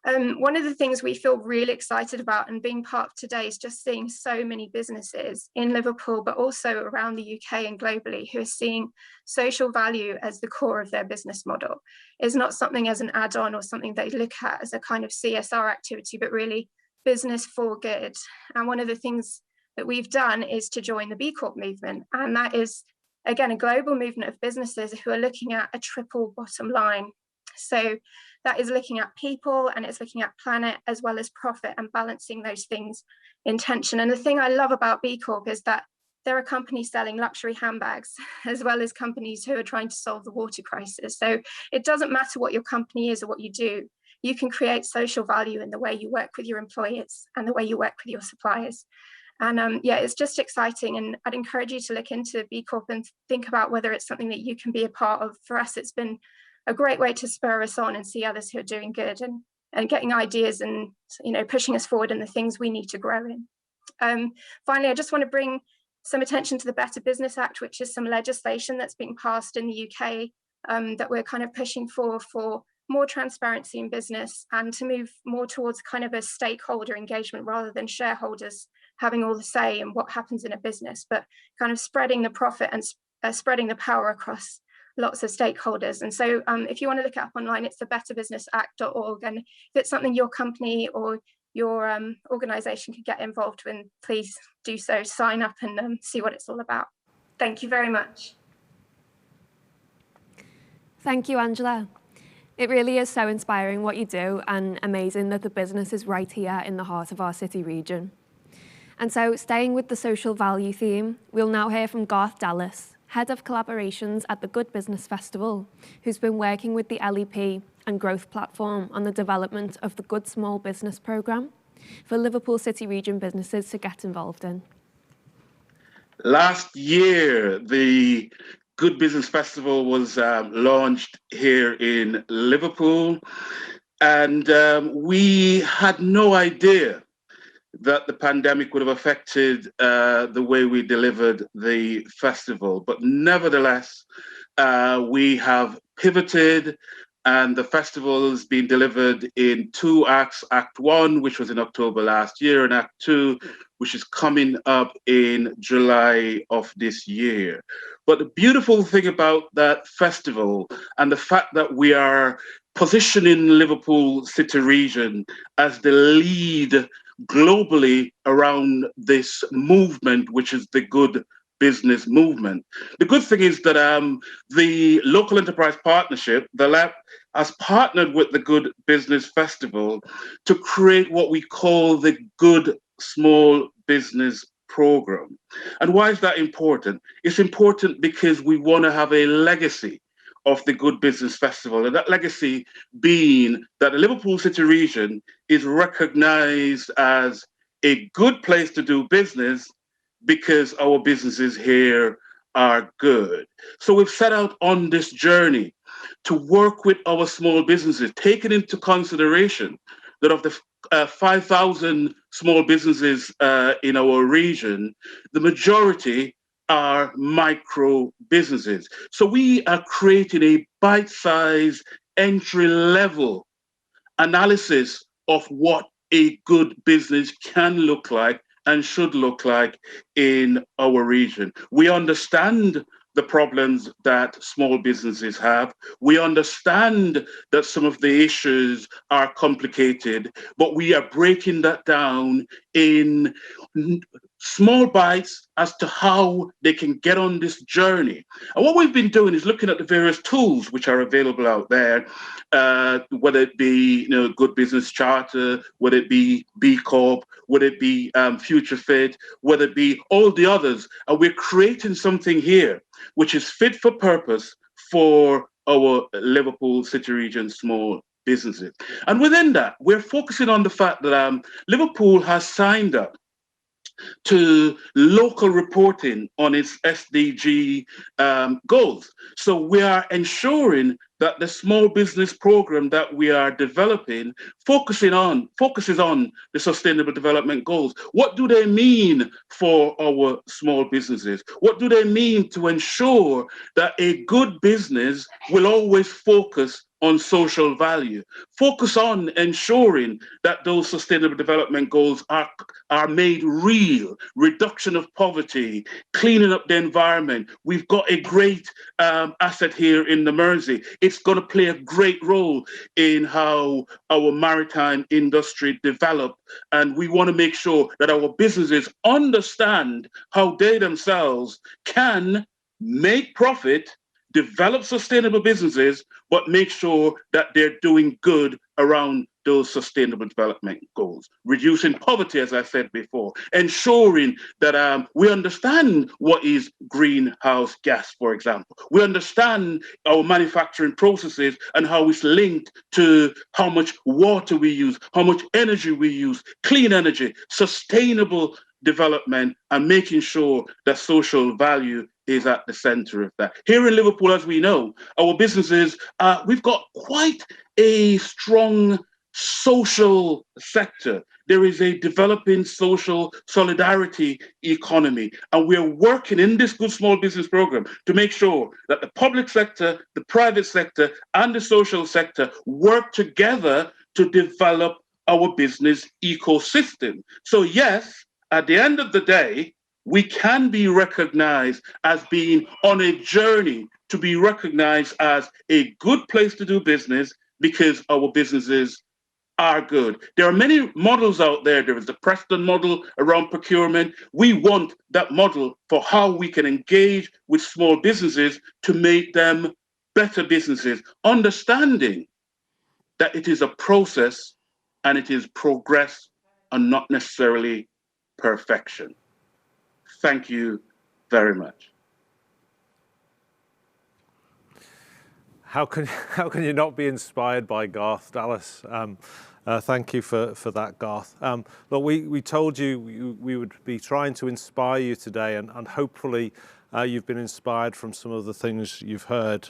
one of the things we feel really excited about and being part of today is just seeing so many businesses in Liverpool, but also around the UK and globally, who are seeing social value as the core of their business model. It's not something as an add-on or something they look at as a kind of CSR activity, but really business for good. And one of the things that we've done is to join the B Corp movement. And that is, again, a global movement of businesses who are looking at a triple bottom line. So that is looking at people, and it's looking at planet as well as profit, and balancing those things in tension. And the thing I love about B Corp is that there are companies selling luxury handbags as well as companies who are trying to solve the water crisis. So it doesn't matter what your company is or what you do. you can create social value in the way you work with your employers and the way you work with your suppliers. And yeah, it's just exciting. And I'd encourage you to look into B Corp and think about whether it's something that you can be a part of. For us, it's been a great way to spur us on and see others who are doing good and getting ideas and, you know, pushing us forward in the things we need to grow in. Finally, I just want to bring some attention to the Better Business Act, which is some legislation that's being passed in the UK that we're kind of pushing for more transparency in business and to move more towards kind of a stakeholder engagement rather than shareholders having all the say in what happens in a business, but kind of spreading the profit and spreading the power across lots of stakeholders. And so if you want to look it up online, it's the betterbusinessact.org. And if it's something your company or your organization could get involved in, please do so, sign up and see what it's all about. Thank you very much. Thank you, Angela. It really is so inspiring what you do and amazing that the business is right here in the heart of our city region. And so, staying with the social value theme, we'll now hear from Garth Dallas, Head of Collaborations at the Good Business Festival, who's been working with the LEP and Growth Platform on the development of the Good Small Business Programme for Liverpool City Region businesses to get involved in. Last year, the Good Business Festival was launched here in Liverpool, and we had no idea that the pandemic would have affected the way we delivered the festival. But nevertheless, we have pivoted, and the festival has been delivered in 2 acts. Act 1, which was in October last year, and Act 2, which is coming up in July of this year. But the beautiful thing about that festival and the fact that we are positioning Liverpool City Region as the lead globally around this movement, which is the Good Business Movement. The good thing is that the Local Enterprise Partnership, the LEP, has partnered with the Good Business Festival to create what we call the Good Small Business Program. And why is that important? It's important because we want to have a legacy of the Good Business Festival, and that legacy being that the Liverpool City Region is recognized as a good place to do business because our businesses here are good. So we've set out on this journey to work with our small businesses, taking into consideration that of the 5,000 small businesses in our region, the majority are micro businesses. So we are creating a bite-sized entry-level analysis of what a good business can look like and should look like in our region. We understand the problems that small businesses have. We understand that some of the issues are complicated, but we are breaking that down in small bites as to how they can get on this journey. And what we've been doing is looking at the various tools which are available out there, whether it be Good Business Charter, whether it be B Corp, whether it be Future Fit, whether it be all the others. And we're creating something here which is fit for purpose for our Liverpool City Region small businesses. And within that, we're focusing on the fact that Liverpool has signed up to local reporting on its SDG goals. So we are ensuring that the small business program that we are developing focuses on the Sustainable Development Goals. What do they mean for our small businesses? What do they mean to ensure that a good business will always focus on social value, focus on ensuring that those Sustainable Development Goals are made real, reduction of poverty, cleaning up the environment. We've got a great asset here in the Mersey. It's going to play a great role in how our maritime industry develop, and we want to make sure that our businesses understand how they themselves can make profit, develop sustainable businesses, but make sure that they're doing good around those sustainable development goals, reducing poverty, as I said before, ensuring that we understand what is greenhouse gas, for example. We understand our manufacturing processes and how it's linked to how much water we use, how much energy we use, clean energy, sustainable development, and making sure that social value is at the center of that. Here in Liverpool, as we know, our businesses, we've got quite a strong social sector. There is a developing social solidarity economy, and we're working in this Good Small Business program to make sure that the public sector, the private sector, and the social sector work together to develop our business ecosystem. So yes, at the end of the day, we can be recognized as being on a journey to be recognized as a good place to do business because our businesses are good. There are many models out there. There is the Preston model around procurement. We want that model for how we can engage with small businesses to make them better businesses, understanding that it is a process and it is progress and not necessarily perfection. Thank you very much. How can you not be inspired by Garth Dallas? Thank you for that, Garth. Look, we told you we would be trying to inspire you today, and hopefully you've been inspired from some of the things you've heard.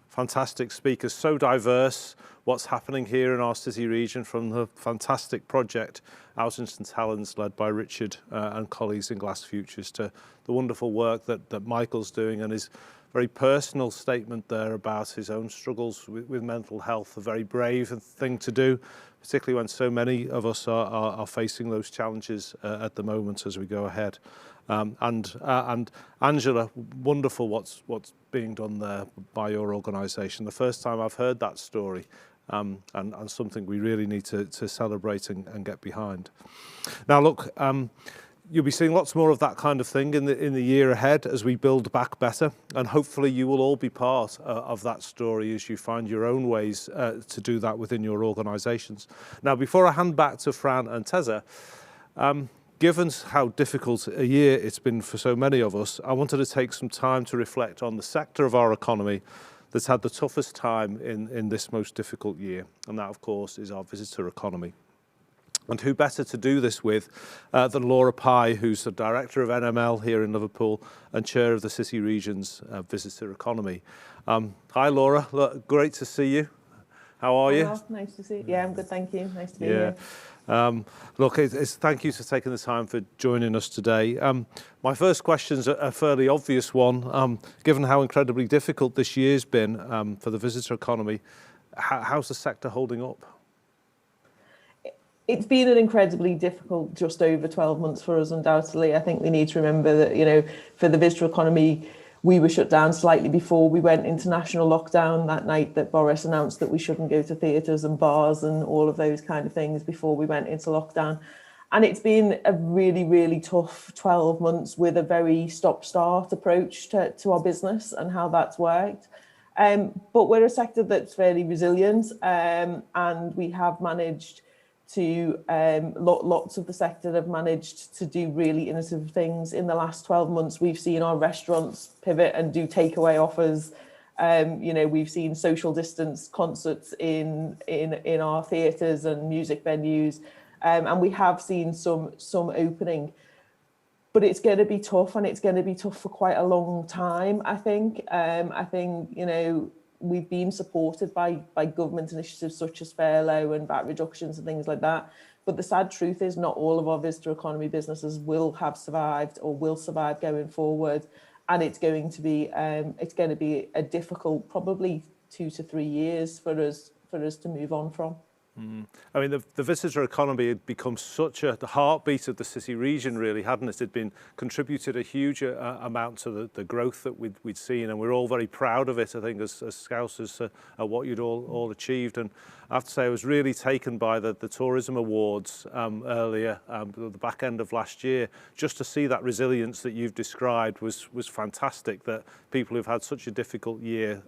Fantastic speakers, so diverse, what's happening here in our city region, from the fantastic project out in St Helens led by Richard and colleagues in Glass Futures, to the wonderful work that Michael's doing, and his very personal statement there about his own struggles with mental health, a very brave thing to do, particularly when so many of us are facing those challenges at the moment as we go ahead. And Angela, wonderful what's being done there by your organisation. The first time I've heard that story, and something we really need to celebrate and get behind. Now look, you'll be seeing lots more of that kind of thing in the year ahead as we build back better, and hopefully you will all be part of that story as you find your own ways to do that within your organisations. Now, before I hand back to Fran and Teza, given how difficult a year it's been for so many of us, I wanted to take some time to reflect on the sector of our economy that's had the toughest time in this most difficult year, and that, of course, is our visitor economy. And who better to do this with than Laura Pye, who's the Director of NML here in Liverpool and Chair of the City Region's Visitor Economy. Hi, Laura. Look, great to see you. How are you? Nice to see you. Yeah, I'm good, thank you. Nice to be here. Look, thank you for taking the time for joining us today. My first question's a fairly obvious one. Given how incredibly difficult this year's been for the visitor economy, how's the sector holding up? It's been an incredibly difficult just over 12 months for us, undoubtedly. I think we need to remember that, you know, for the visitor economy, we were shut down slightly before we went into national lockdown that night that Boris announced that we shouldn't go to theatres and bars and all of those kind of things before we went into lockdown. And it's been a really, really tough 12 months with a very stop-start approach to our business and how that's worked. But we're a sector that's fairly resilient, and we have managed to, lots of the sector have managed to do really innovative things. In the last 12 months, we've seen our restaurants pivot and do takeaway offers. You know, we've seen social distance concerts in our theatres and music venues, and we have seen some opening. But it's going to be tough, and it's going to be tough for quite a long time, I think. I think, you know, we've been supported by government initiatives such as furlough and VAT reductions and things like that. But the sad truth is not all of our visitor economy businesses will have survived or will survive going forward. And it's going to be a difficult, probably 2 to 3 years for us to move on from. I mean, the visitor economy had become such the heartbeat of the city region, really, hadn't it? It'd been contributed a huge amount to the growth that we'd seen, and we're all very proud of it, I think, as Scousers, at what you'd all achieved. And I have to say I was really taken by the tourism awards earlier, the back end of last year. Just to see that resilience that you've described was fantastic, that people who've had such a difficult year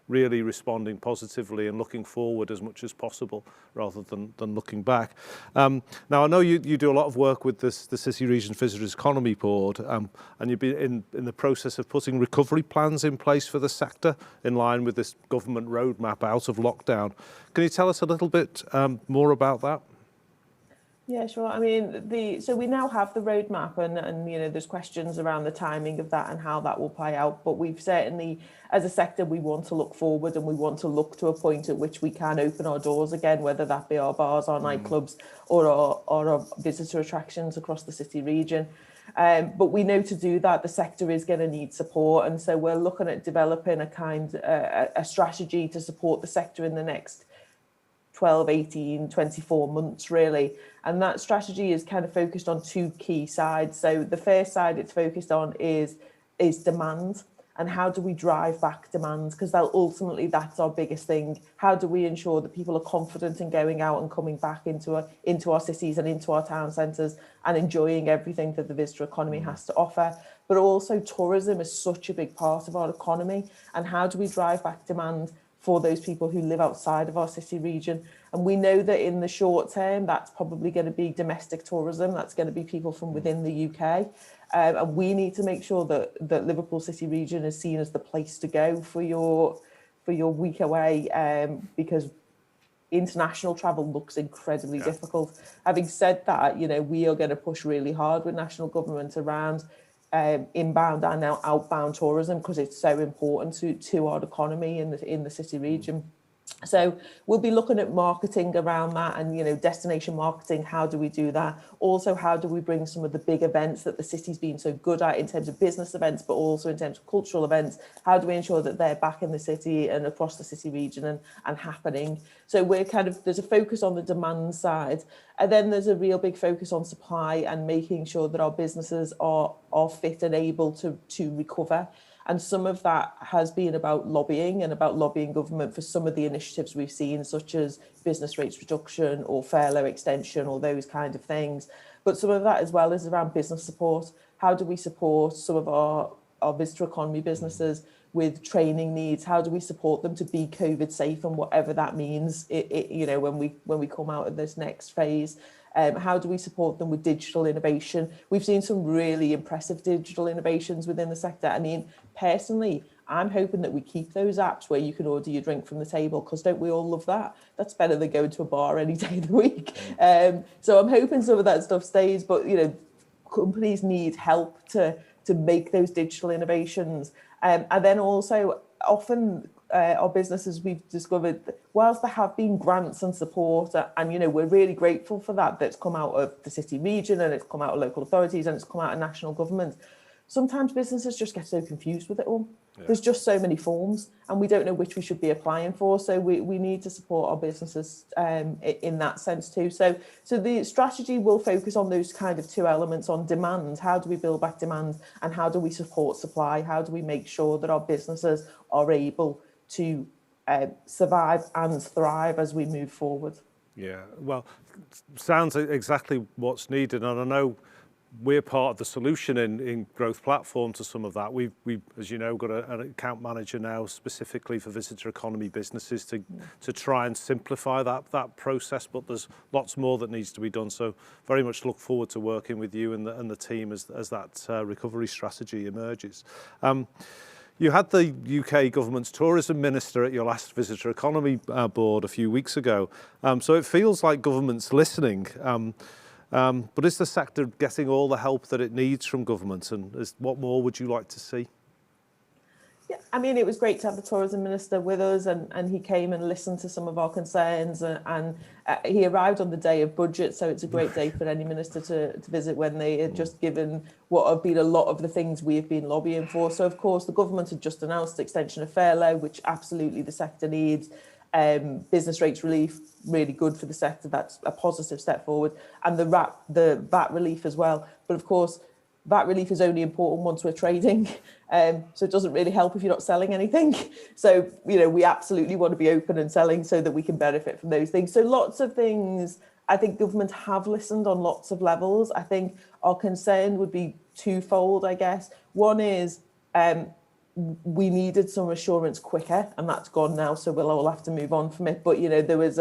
really responding positively and looking forward as much as possible rather than looking back. Now, I know you do a lot of work with the City Region Visitors Economy Board, and you've been in the process of putting recovery plans in place for the sector in line with this government roadmap out of lockdown. Can you tell us a little bit more about that? Yeah, sure. I mean, so we now have the roadmap, and you know, there's questions around the timing of that and how that will play out. But we've certainly, as a sector, we want to look forward, and we want to look to a point at which we can open our doors again, whether that be our bars, our nightclubs, or our visitor attractions across the city region. But we know to do that, the sector is going to need support, and so we're looking at developing a strategy to support the sector in the next 12, 18, 24 months, really. And that strategy is kind of focused on two key sides. So the first side it's focused on is demand, and how do we drive back demand? Because ultimately that's our biggest thing. How do we ensure that people are confident in going out and coming back into our cities and into our town centres and enjoying everything that the visitor economy has to offer? But also tourism is such a big part of our economy, and how do we drive back demand for those people who live outside of our city region? And we know that in the short term, that's probably going to be domestic tourism. That's going to be people from within the UK. And we need to make sure that Liverpool City Region is seen as the place to go for your week away, because international travel looks incredibly difficult. Having said that, you know, we are going to push really hard with national government around inbound and now outbound tourism, because it's so important to our economy in the city region. So we'll be looking at marketing around that, and, you know, destination marketing. How do we do that? Also, how do we bring some of the big events that the city's been so good at in terms of business events, but also in terms of cultural events? How do we ensure that they're back in the city and across the city region and happening? So there's a focus on the demand side, and then there's a real big focus on supply and making sure that our businesses are fit and able to recover. And some of that has been about lobbying government for some of the initiatives we've seen, such as business rates reduction or furlough extension or those kind of things. But some of that as well is around business support. How do we support some of our visitor economy businesses with training needs? How do we support them to be COVID safe, and whatever that means, you know, when we come out of this next phase? How do we support them with digital innovation? We've seen some really impressive digital innovations within the sector. I mean, personally, I'm hoping that we keep those apps where you can order your drink from the table, because don't we all love that? That's better than going to a bar any day of the week. So I'm hoping some of that stuff stays, but, you know, companies need help to make those digital innovations. And then also often our businesses, we've discovered, whilst there have been grants and support, and, you know, we're really grateful for that's come out of the city region, and it's come out of local authorities, and it's come out of national government, sometimes businesses just get so confused with it all. Yeah. There's just so many forms, and we don't know which we should be applying for. So we need to support our businesses in that sense too. So the strategy will focus on those kind of two elements, on demand. How do we build back demand, and how do we support supply? How do we make sure that our businesses are able to survive and thrive as we move forward? Yeah, well, sounds exactly what's needed, and I know we're part of the solution in Growth Platform to some of that. We've as you know, got an account manager now specifically for visitor economy businesses to try and simplify that process, but there's lots more that needs to be done. So very much look forward to working with you and the team as that recovery strategy emerges. You had the UK government's tourism minister at your last visitor economy board a few weeks ago, so it feels like government's listening. But is the sector getting all the help that it needs from government, and what more would you like to see? Yeah, I mean, it was great to have the tourism minister with us, and he came and listened to some of our concerns, and he arrived on the day of budget, so it's a great day for any minister to visit when they had just given what have been a lot of the things we've been lobbying for. So, of course, the government had just announced the extension of furlough, which absolutely the sector needs. Business rates relief, really good for the sector. That's a positive step forward. And the VAT relief as well. But of course, VAT relief is only important once we're trading. So it doesn't really help if you're not selling anything. So, we absolutely want to be open and selling so that we can benefit from those things. So lots of things, I think government have listened on lots of levels. I think our concern would be twofold, I guess. One is we needed some assurance quicker, and that's gone now, so we'll all have to move on from it. But there's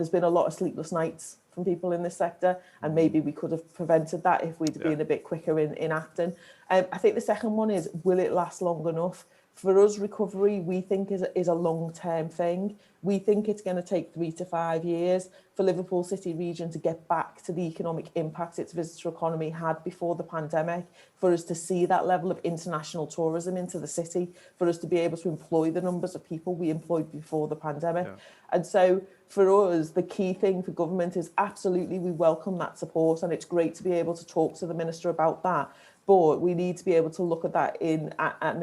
been a lot of sleepless nights from people in this sector, and maybe we could have prevented that if we'd been a bit quicker in acting. I think the second one is, will it last long enough? For us, recovery, we think is a long-term thing. We think it's going to take 3 to 5 years for Liverpool City region to get back to the economic impact its visitor economy had before the pandemic, for us to see that level of international tourism into the city, for us to be able to employ the numbers of people we employed before the pandemic. Yeah. And so for us, the key thing for government is absolutely we welcome that support, and it's great to be able to talk to the Minister about that. But we need to be able to look at that and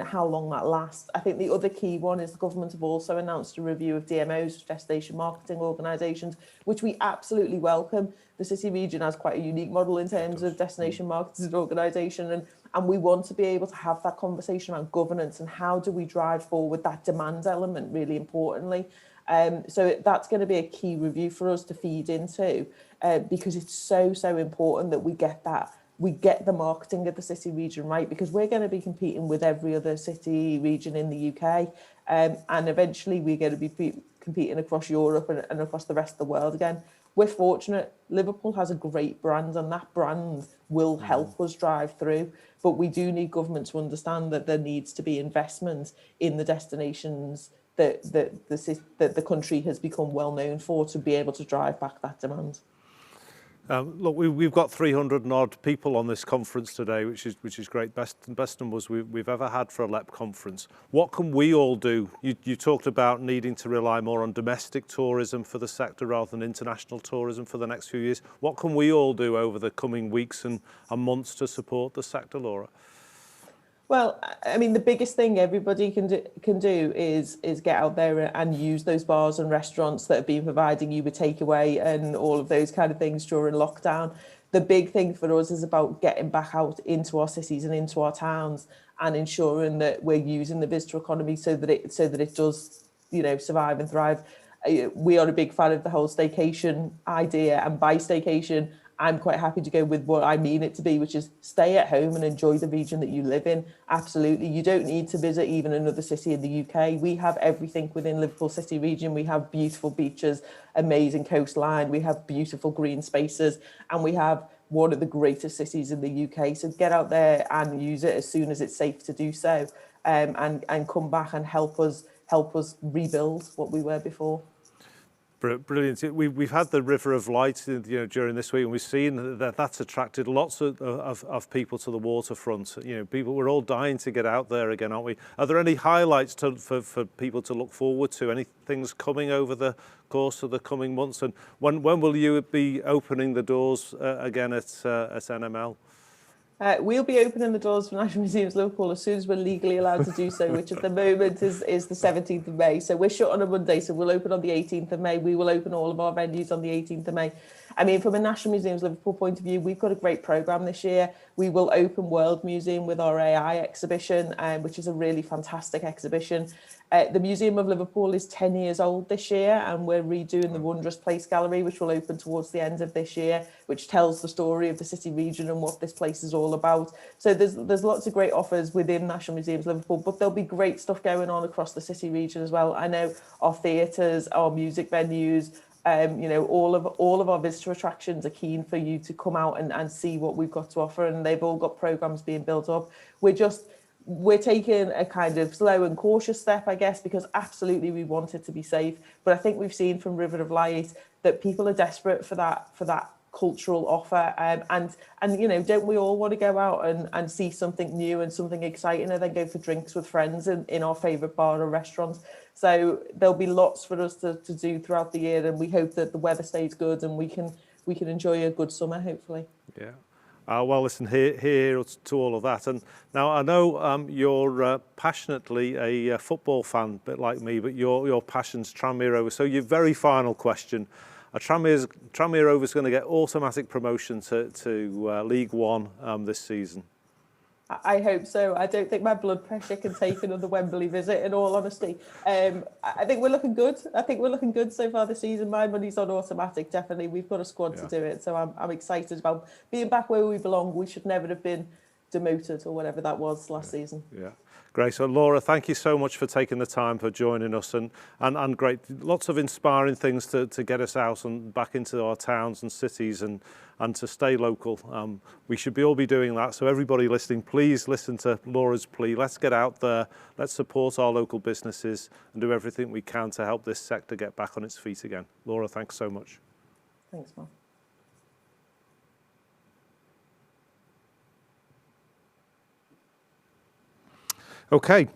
how long that lasts. I think the other key one is the government have also announced a review of DMOs, destination marketing organisations, which we absolutely welcome. The city region has quite a unique model in terms of destination marketing organisation, and we want to be able to have that conversation around governance and how do we drive forward that demand element, really importantly. So that's going to be a key review for us to feed into, because it's so important that we get that. We get the marketing of the city region right, because we're going to be competing with every other city region in the UK. And eventually we're going to be competing across Europe and across the rest of the world again. We're fortunate. Liverpool has a great brand, and that brand will help us drive through. But we do need government to understand that there needs to be investment in the destinations that the country has become well known for, to be able to drive back that demand. Look, we've got 300 and odd people on this conference today, which is great. Best numbers we've ever had for a LEP conference. What can we all do? You talked about needing to rely more on domestic tourism for the sector rather than international tourism for the next few years. What can we all do over the coming weeks and months to support the sector, Laura? Well, I mean, the biggest thing everybody can do is get out there and use those bars and restaurants that have been providing you with takeaway and all of those kind of things during lockdown. The big thing for us is about getting back out into our cities and into our towns and ensuring that we're using the visitor economy so that it does, survive and thrive. We are a big fan of the whole staycation idea, and by staycation, I'm quite happy to go with what I mean it to be, which is stay at home and enjoy the region that you live in. Absolutely. You don't need to visit even another city in the UK. We have everything within Liverpool City region. We have beautiful beaches, amazing coastline. We have beautiful green spaces, and we have one of the greatest cities in the UK. So get out there and use it as soon as it's safe to do so, and come back and help us rebuild what we were before. Brilliant. We've had the River of Light, during this week, and we've seen that that's attracted lots of people to the waterfront. People, we're all dying to get out there again, aren't we? Are there any highlights for people to look forward to? Any things coming over the course of the coming months? And when will you be opening the doors again at NML? We'll be opening the doors for National Museums Liverpool as soon as we're legally allowed to do so, which at the moment is the 17th of May. So we're shut on a Monday, so we'll open on the 18th of May. We will open all of our venues on the 18th of May. I mean, from a National Museums Liverpool point of view, we've got a great programme this year. We will open World Museum with our AI exhibition, which is a really fantastic exhibition. The Museum of Liverpool is 10 years old this year, and we're redoing the Wondrous Place Gallery, which will open towards the end of this year, which tells the story of the city region and what this place is all about. So there's lots of great offers within National Museums Liverpool, but there'll be great stuff going on across the city region as well. I know our theatres, our music venues, all of our visitor attractions are keen for you to come out and see what we've got to offer, and they've all got programmes being built up. We're taking a kind of slow and cautious step, I guess, because absolutely we want it to be safe. But I think we've seen from River of Light that people are desperate for that cultural offer. And don't we all want to go out and see something new and something exciting, and then go for drinks with friends in our favourite bar or restaurant? So there'll be lots for us to do throughout the year, and we hope that the weather stays good and we can enjoy a good summer, hopefully. Yeah. Well, listen, here to all of that. And now I know you're passionately a football fan, a bit like me, but your passion's Tranmere Rovers. So your very final question, Tranmere Rovers going to get automatic promotion to League One this season? I hope so. I don't think my blood pressure can take another Wembley visit, in all honesty. I think we're looking good. I think we're looking good so far this season. My money's on automatic, definitely. We've got a squad to do it, so I'm excited about being back where we belong. We should never have been demoted or whatever that was last season. Yeah. Great. So Laura, thank you so much for taking the time for joining us and great, lots of inspiring things to get us out and back into our towns and cities and to stay local. We should all be doing that. So everybody listening, please listen to Laura's plea. Let's get out there. Let's support our local businesses and do everything we can to help this sector get back on its feet again. Laura, thanks so much. Thanks, Mark. Okay,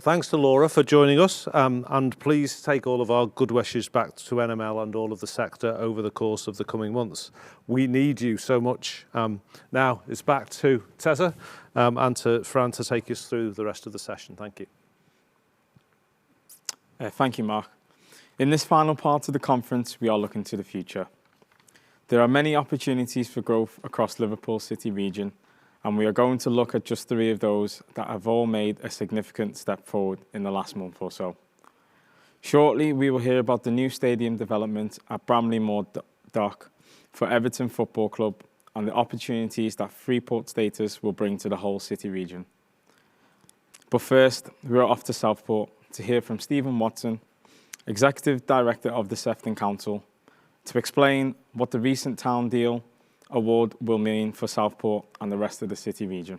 thanks to Laura for joining us, and please take all of our good wishes back to NML and all of the sector over the course of the coming months. We need you so much. Now it's back to Tessa and to Fran to take us through the rest of the session. Thank you. Thank you, Mark. In this final part of the conference, we are looking to the future. There are many opportunities for growth across Liverpool City region, and we are going to look at just 3 of those that have all made a significant step forward in the last month or so. Shortly, we will hear about the new stadium development at Bramley Moor Dock for Everton Football Club and the opportunities that Freeport status will bring to the whole city region. But first, we are off to Southport to hear from Stephen Watson, Executive Director of the Sefton Council, to explain what the recent town deal award will mean for Southport and the rest of the city region.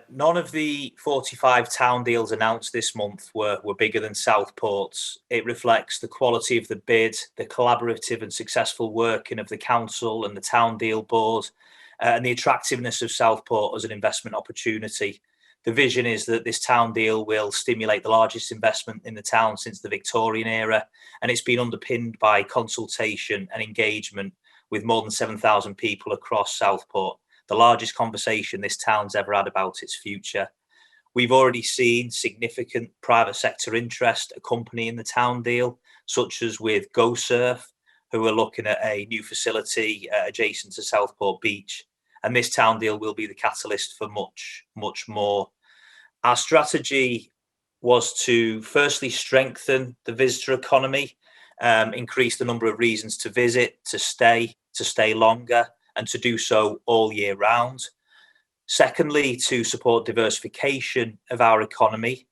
None of the 45 town deals announced this month were bigger than Southport's. It reflects the quality of the bid, the collaborative and successful working of the council and the town deal board, and the attractiveness of Southport as an investment opportunity. The vision is that this town deal will stimulate the largest investment in the town since the Victorian era, and it's been underpinned by consultation and engagement with more than 7,000 people across Southport, the largest conversation this town's ever had about its future. We've already seen significant private sector interest accompanying the town deal, such as with GoSurf, who are looking at a new facility adjacent to Southport Beach. And this town deal will be the catalyst for much, much more. Our strategy was to firstly strengthen the visitor economy, increase the number of reasons to visit, to stay longer, and to do so all year round. Secondly, to support diversification of our economy.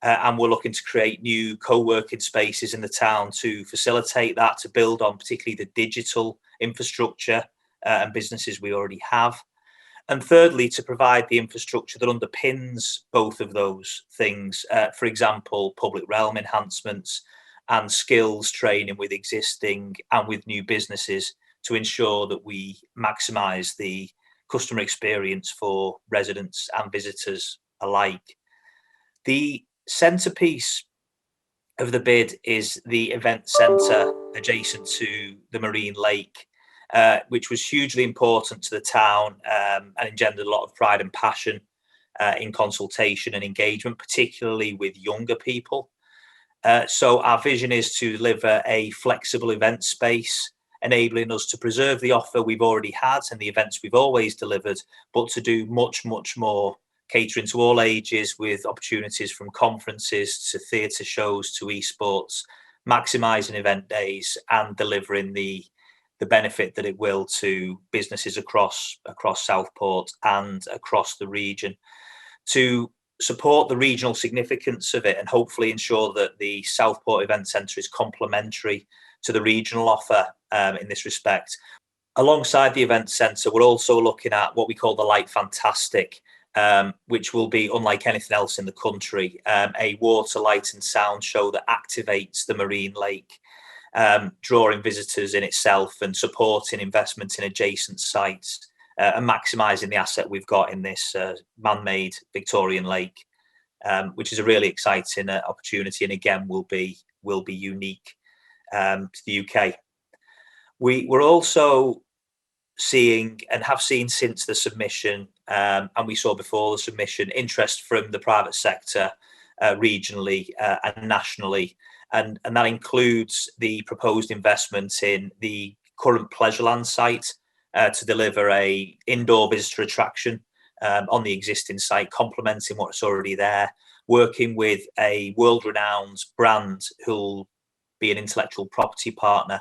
And we're looking to create new co-working spaces in the town to facilitate that, to build on particularly the digital infrastructure and businesses we already have. And thirdly, to provide the infrastructure that underpins both of those things. For example, public realm enhancements and skills training with existing and with new businesses to ensure that we maximise the customer experience for residents and visitors alike. The centrepiece of the bid is the event centre adjacent to the Marine Lake, which was hugely important to the town and engendered a lot of pride and passion in consultation and engagement, particularly with younger people. So our vision is to deliver a flexible event space, enabling us to preserve the offer we've already had and the events we've always delivered, but to do much, much more, catering to all ages with opportunities from conferences to theatre shows to esports, maximising event days and delivering the benefit that it will to businesses across Southport and across the region. To support the regional significance of it and hopefully ensure that the Southport Event Centre is complementary to the regional offer in this respect. Alongside the event centre, we're also looking at what we call the Light Fantastic, which will be unlike anything else in the country, a water, light and sound show that activates the Marine Lake, drawing visitors in itself and supporting investment in adjacent sites and maximising the asset we've got in this man-made Victorian lake, which is a really exciting opportunity and again will be unique to the UK. We're also seeing and have seen since the submission, and we saw before the submission, interest from the private sector regionally and nationally and that includes the proposed investment in the current Pleasureland site to deliver a indoor visitor attraction on the existing site, complementing what's already there, working with a world-renowned brand who'll be an intellectual property partner,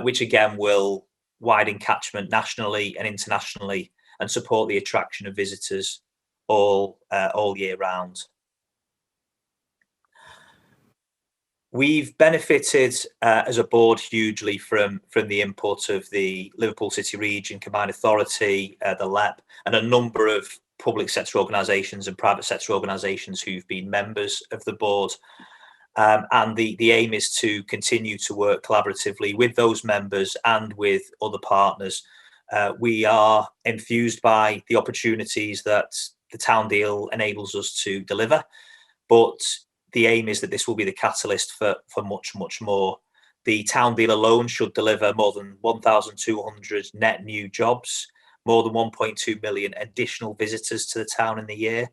which again will widen catchment nationally and internationally and support the attraction of visitors all year round. We've benefited as a board hugely from the input of the Liverpool City Region Combined Authority, the LEP, and a number of public sector organisations and private sector organisations who've been members of the board. And the aim is to continue to work collaboratively with those members and with other partners. We are enthused by the opportunities that the town deal enables us to deliver, but the aim is that this will be the catalyst for much, much more. The town deal alone should deliver more than 1,200 net new jobs, more than 1.2 million additional visitors to the town in the year.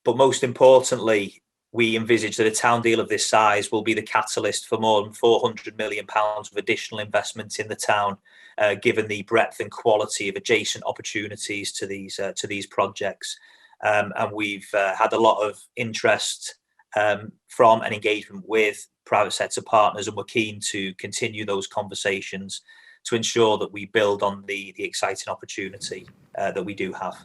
But most importantly, we envisage that a town deal of this size will be the catalyst for more than £400 million of additional investment in the town, given the breadth and quality of adjacent opportunities to these projects. And we've had a lot of interest from an engagement with private sector partners, and we're keen to continue those conversations to ensure that we build on the exciting opportunity that we do have.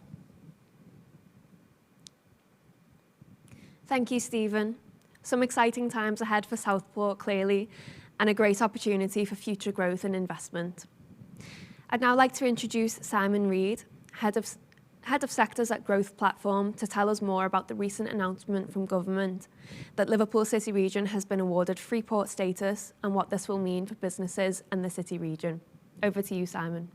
Thank you, Stephen. Some exciting times ahead for Southport, clearly, and a great opportunity for future growth and investment. I'd now like to introduce Simon Reid, Head of Sectors at Growth Platform, to tell us more about the recent announcement from government that Liverpool City Region has been awarded Freeport status and what this will mean for businesses and the City Region. Over to you, Simon.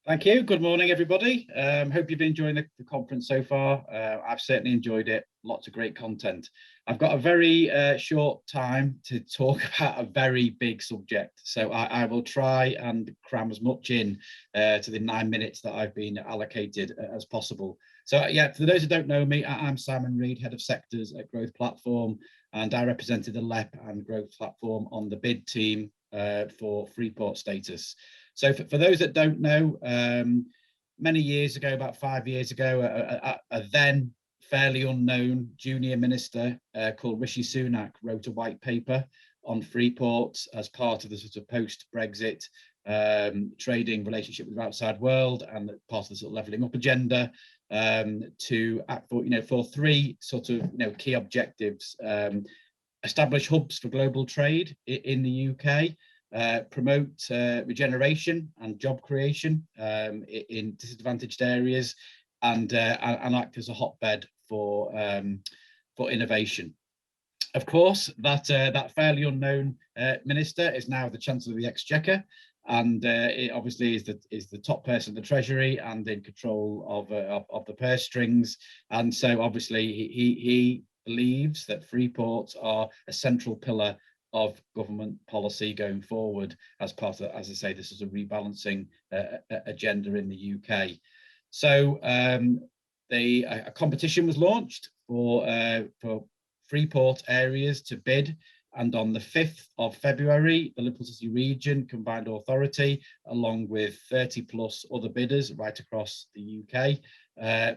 Thank you. Good morning, everybody. Hope you've been enjoying the conference so far. I've certainly enjoyed it. Lots of great content. I've got a very short time to talk about a very big subject, so I will try and cram as much in to the 9 minutes that I've been allocated as possible. So yeah, for those who don't know me, I'm Simon Reid, Head of Sectors at Growth Platform, and I represented the LEP and Growth Platform on the bid team for Freeport status. So for those that don't know, many years ago, about 5 years ago, a then fairly unknown junior minister called Rishi Sunak wrote a white paper on Freeport as part of the sort of post-Brexit trading relationship with the outside world and part of the sort of levelling up agenda to act for three sort of key objectives: establish hubs for global trade in the UK. Promote regeneration and job creation in disadvantaged areas, and act as a hotbed for innovation. Of course, that fairly unknown minister is now the Chancellor of the Exchequer, and it obviously is the top person of the Treasury and in control of the purse strings. And so obviously he believes that Freeports are a central pillar of government policy going forward as part of, as I say, this is a rebalancing agenda in the UK. So a competition was launched for Freeport areas to bid, and on the 5th of February, the Liverpool City Region Combined Authority, along with 30 plus other bidders right across the UK,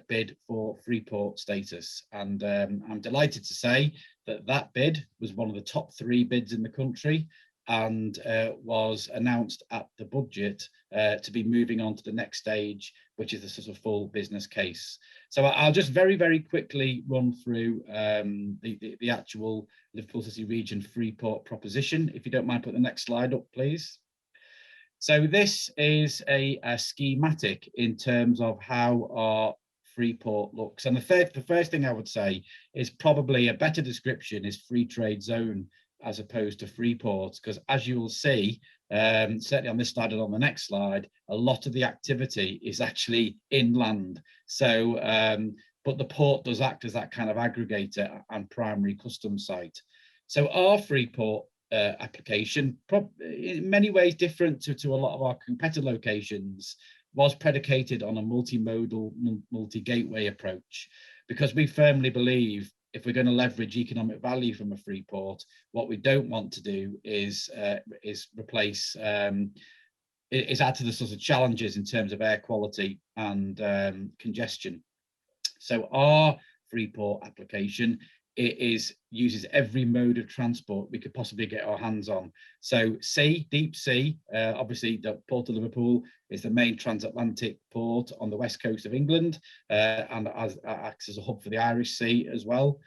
bid for Freeport status. And I'm delighted to say that bid was one of the top 3 bids in the country, and was announced at the budget to be moving on to the next stage, which is the sort of full business case. So I'll just very, very quickly run through the actual Liverpool City Region Freeport proposition. If you don't mind, put the next slide up, please. So this is a schematic in terms of how our Freeport looks. And the first thing I would say is probably a better description is free trade zone as opposed to Freeport, because as you will see, certainly on this slide and on the next slide, a lot of the activity is actually inland. So, but the port does act as that kind of aggregator and primary customs site. So our Freeport application, in many ways different to a lot of our competitor locations, was predicated on a multimodal, multi-gateway approach, because we firmly believe if we're going to leverage economic value from a free port, what we don't want to do is replace, is add to the sort of challenges in terms of air quality and congestion. So our free port application, it uses every mode of transport we could possibly get our hands on. So sea, deep sea, obviously the Port of Liverpool is the main transatlantic port on the west coast of England, and acts as a hub for the Irish Sea as well.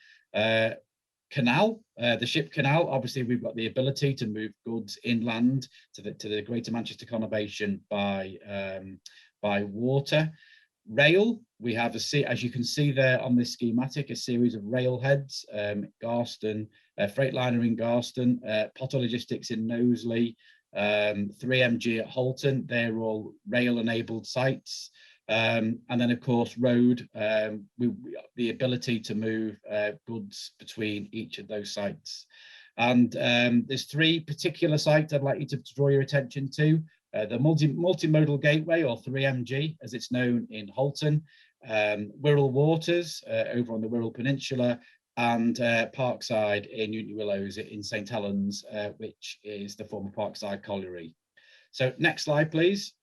Canal, the ship canal, obviously we've got the ability to move goods inland to the Greater Manchester conurbation by water. Rail, we have as you can see there on this schematic, a series of rail heads, Garston, Freightliner in Garston, Potter Logistics in Knowsley, 3MG at Halton, they're all rail-enabled sites. And then, of course, road, the ability to move goods between each of those sites. And there's three particular sites I'd like you to draw your attention to. The multimodal gateway, or 3MG as it's known in Halton, Wirral Waters over on the Wirral Peninsula, and Parkside in Newton Willows in St Helens, which is the former Parkside Colliery. So next slide, please.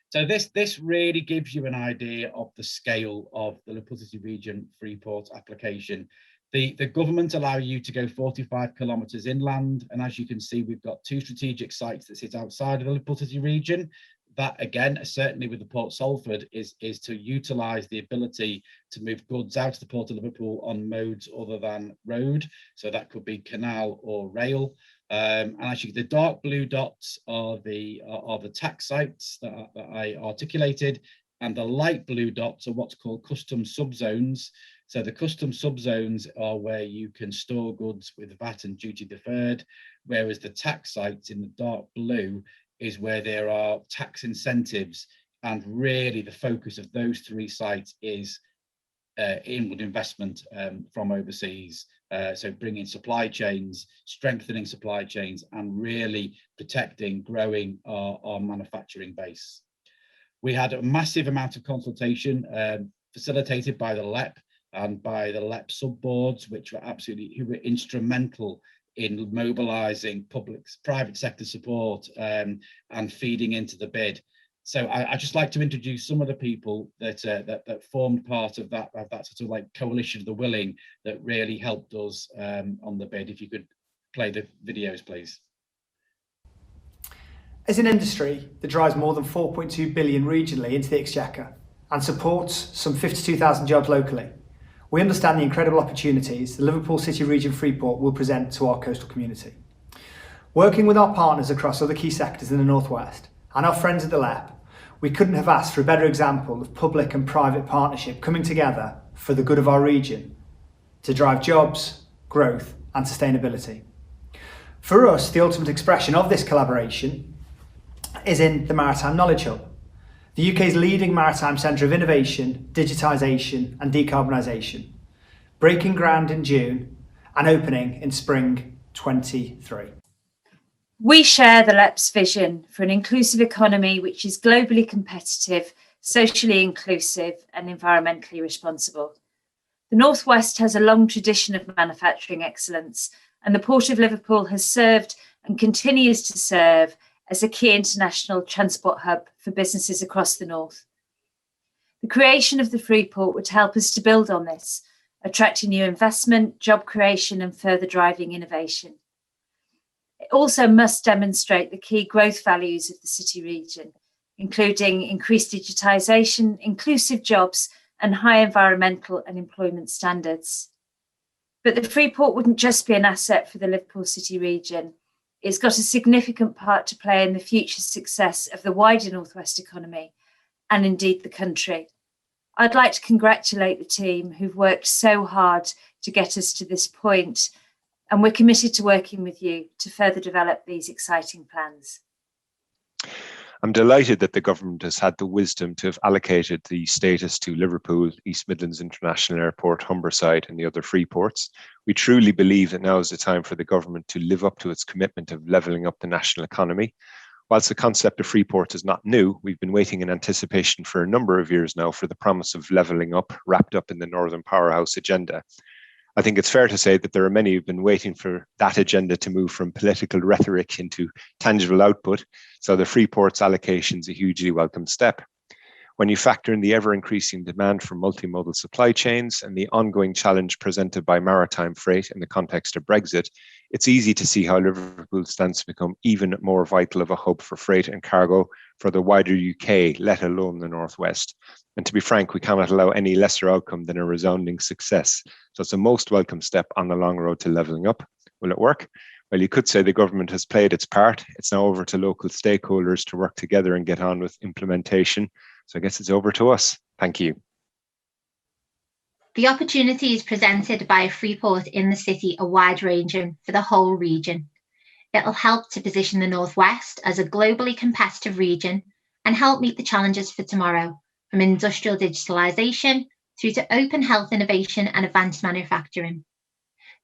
So this really gives you an idea of the scale of the Liverpool City Region free port application. The government allow you to go 45 kilometres inland, and as you can see, we've got two strategic sites that sit outside of the Liverpool City Region. That, again, certainly with the Port Salford, is to utilise the ability to move goods out of the Port of Liverpool on modes other than road. So that could be canal or rail. And actually, the dark blue dots are the tax sites that I articulated, and the light blue dots are what's called custom subzones. So the custom subzones are where you can store goods with VAT and duty deferred, whereas the tax sites in the dark blue is where there are tax incentives, and really the focus of those three sites is inward investment from overseas. So bringing supply chains, strengthening supply chains, and really protecting, growing our manufacturing base. We had a massive amount of consultation facilitated by the LEP and by the LEP subboards, who were instrumental in mobilising private sector support and feeding into the bid. So I'd just like to introduce some of the people that formed part of that sort of like coalition of the willing that really helped us on the bid. If you could play the videos, please. As an industry that drives more than 4.2 billion regionally into the Exchequer and supports some 52,000 jobs locally, we understand the incredible opportunities the Liverpool City Region Freeport will present to our coastal community. Working with our partners across other key sectors in the North West and our friends at the LEP, we couldn't have asked for a better example of public and private partnership coming together for the good of our region to drive jobs, growth and sustainability. For us, the ultimate expression of this collaboration is in the Maritime Knowledge Hub, the UK's leading maritime centre of innovation, digitisation and decarbonisation, breaking ground in June and opening in spring 23. We share the LEP's vision for an inclusive economy which is globally competitive, socially inclusive and environmentally responsible. The North West has a long tradition of manufacturing excellence, and the Port of Liverpool has served and continues to serve as a key international transport hub for businesses across the North. The creation of the Freeport would help us to build on this, attracting new investment, job creation and further driving innovation. It also must demonstrate the key growth values of the city region, including increased digitisation, inclusive jobs and high environmental and employment standards. But the Freeport wouldn't just be an asset for the Liverpool City region. It's got a significant part to play in the future success of the wider North West economy and indeed the country. I'd like to congratulate the team who've worked so hard to get us to this point, and we're committed to working with you to further develop these exciting plans. I'm delighted that the government has had the wisdom to have allocated the status to Liverpool, East Midlands International Airport, Humberside and the other free ports. We truly believe that now is the time for the government to live up to its commitment of levelling up the national economy. Whilst the concept of free ports is not new, we've been waiting in anticipation for a number of years now for the promise of levelling up wrapped up in the Northern Powerhouse agenda. I think it's fair to say that there are many who've been waiting for that agenda to move from political rhetoric into tangible output, so the free ports allocation is a hugely welcome step. When you factor in the ever-increasing demand for multimodal supply chains and the ongoing challenge presented by maritime freight in the context of Brexit, it's easy to see how Liverpool stands to become even more vital of a hub for freight and cargo for the wider UK, let alone the Northwest. And to be frank, we cannot allow any lesser outcome than a resounding success. So it's a most welcome step on the long road to levelling up. Will it work? Well, you could say the government has played its part. It's now over to local stakeholders to work together and get on with implementation. So I guess it's over to us. Thank you. The opportunities presented by a free port in the city are wide-ranging for the whole region. It will help to position the Northwest as a globally competitive region and help meet the challenges for tomorrow, from industrial digitalisation through to open health innovation and advanced manufacturing.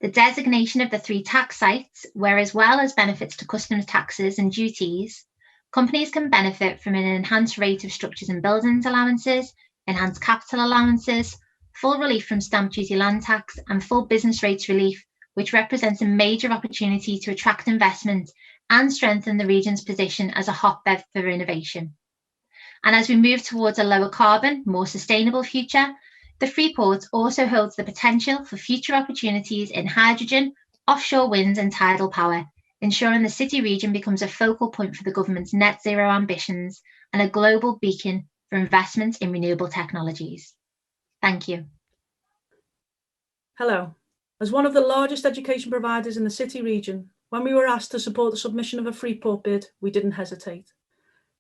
The designation of the 3 tax sites, where as well as benefits to customs taxes and duties, companies can benefit from an enhanced rate of structures and buildings allowances, enhanced capital allowances, full relief from stamp duty land tax and full business rates relief, which represents a major opportunity to attract investment and strengthen the region's position as a hotbed for innovation. And as we move towards a lower carbon, more sustainable future, the free port also holds the potential for future opportunities in hydrogen, offshore wind and tidal power, ensuring the city region becomes a focal point for the government's net zero ambitions and a global beacon for investment in renewable technologies. Thank you. Hello. As one of the largest education providers in the city region, when we were asked to support the submission of a free port bid, we didn't hesitate.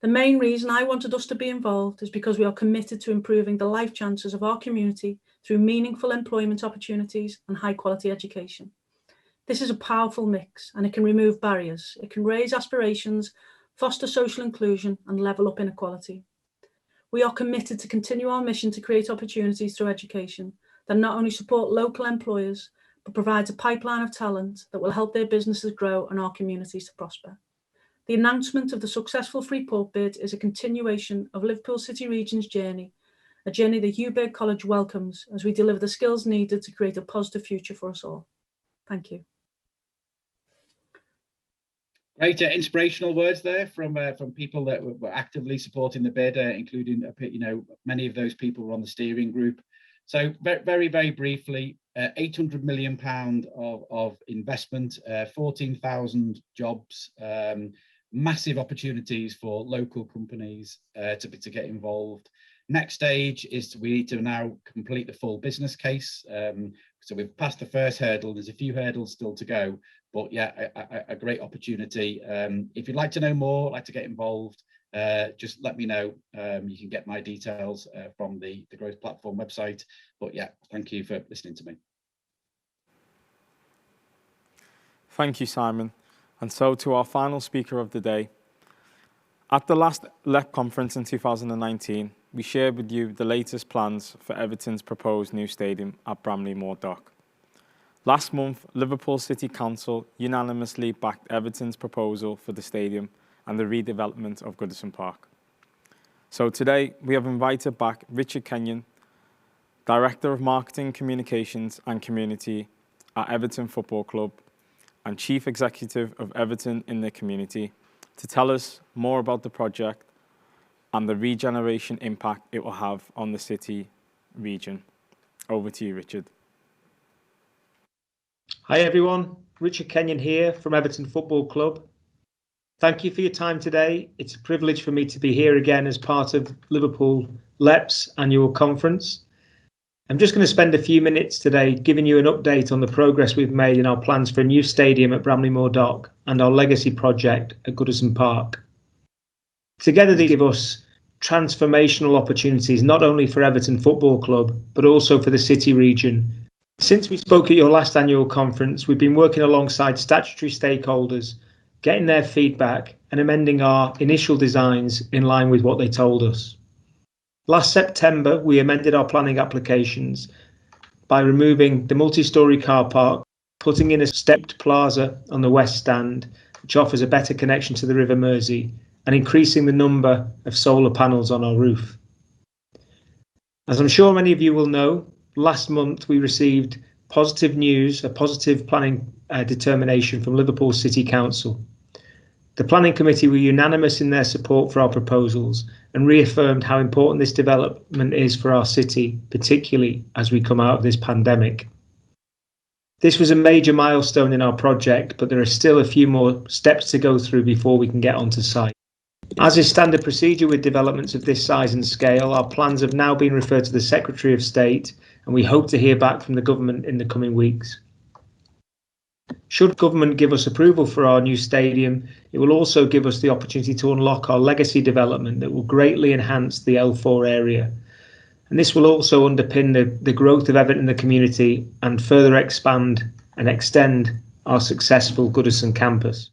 The main reason I wanted us to be involved is because we are committed to improving the life chances of our community through meaningful employment opportunities and high quality education. This is a powerful mix and it can remove barriers. It can raise aspirations, foster social inclusion and level up inequality. We are committed to continue our mission to create opportunities through education that not only support local employers, but provides a pipeline of talent that will help their businesses grow and our communities to prosper. The announcement of the successful free port bid is a continuation of Liverpool City Region's journey, a journey that Hewberg College welcomes as we deliver the skills needed to create a positive future for us all. Thank you. Great inspirational words there from people that were actively supporting the bid, including many of those people were on the steering group. So very, very briefly, £800 million of investment, 14,000 jobs, massive opportunities for local companies to get involved. Next stage is we need to now complete the full business case. So we've passed the first hurdle. There's a few hurdles still to go, but yeah, a great opportunity. If you'd like to know more, like to get involved, just let me know. You can get my details from the Growth Platform website. But yeah, thank you for listening to me. Thank you, Simon. And so to our final speaker of the day. At the last LEP conference in 2019, we shared with you the latest plans for Everton's proposed new stadium at Bramley Moor Dock. Last month, Liverpool City Council unanimously backed Everton's proposal for the stadium and the redevelopment of Goodison Park. So today, we have invited back Richard Kenyon, Director of Marketing, Communications and Community at Everton Football Club and Chief Executive of Everton in the Community, to tell us more about the project and the regeneration impact it will have on the city region. Over to you, Richard. Hi everyone, Richard Kenyon here from Everton Football Club. Thank you for your time today. It's a privilege for me to be here again as part of Liverpool LEP's annual conference. I'm just going to spend a few minutes today giving you an update on the progress we've made in our plans for a new stadium at Bramley Moor Dock and our legacy project at Goodison Park. Together they give us transformational opportunities not only for Everton Football Club but also for the city region. Since we spoke at your last annual conference, we've been working alongside statutory stakeholders, getting their feedback and amending our initial designs in line with what they told us. Last September, we amended our planning applications by removing the multi-storey car park, putting in a stepped plaza on the west stand, which offers a better connection to the River Mersey, and increasing the number of solar panels on our roof. As I'm sure many of you will know, last month we received positive news, a positive planning determination from Liverpool City Council. The Planning Committee were unanimous in their support for our proposals and reaffirmed how important this development is for our city, particularly as we come out of this pandemic. This was a major milestone in our project, but there are still a few more steps to go through before we can get onto site. As is standard procedure with developments of this size and scale, our plans have now been referred to the Secretary of State, and we hope to hear back from the government in the coming weeks. Should government give us approval for our new stadium, it will also give us the opportunity to unlock our legacy development that will greatly enhance the L4 area. And this will also underpin the growth of Everton in the community and further expand and extend our successful Goodison campus.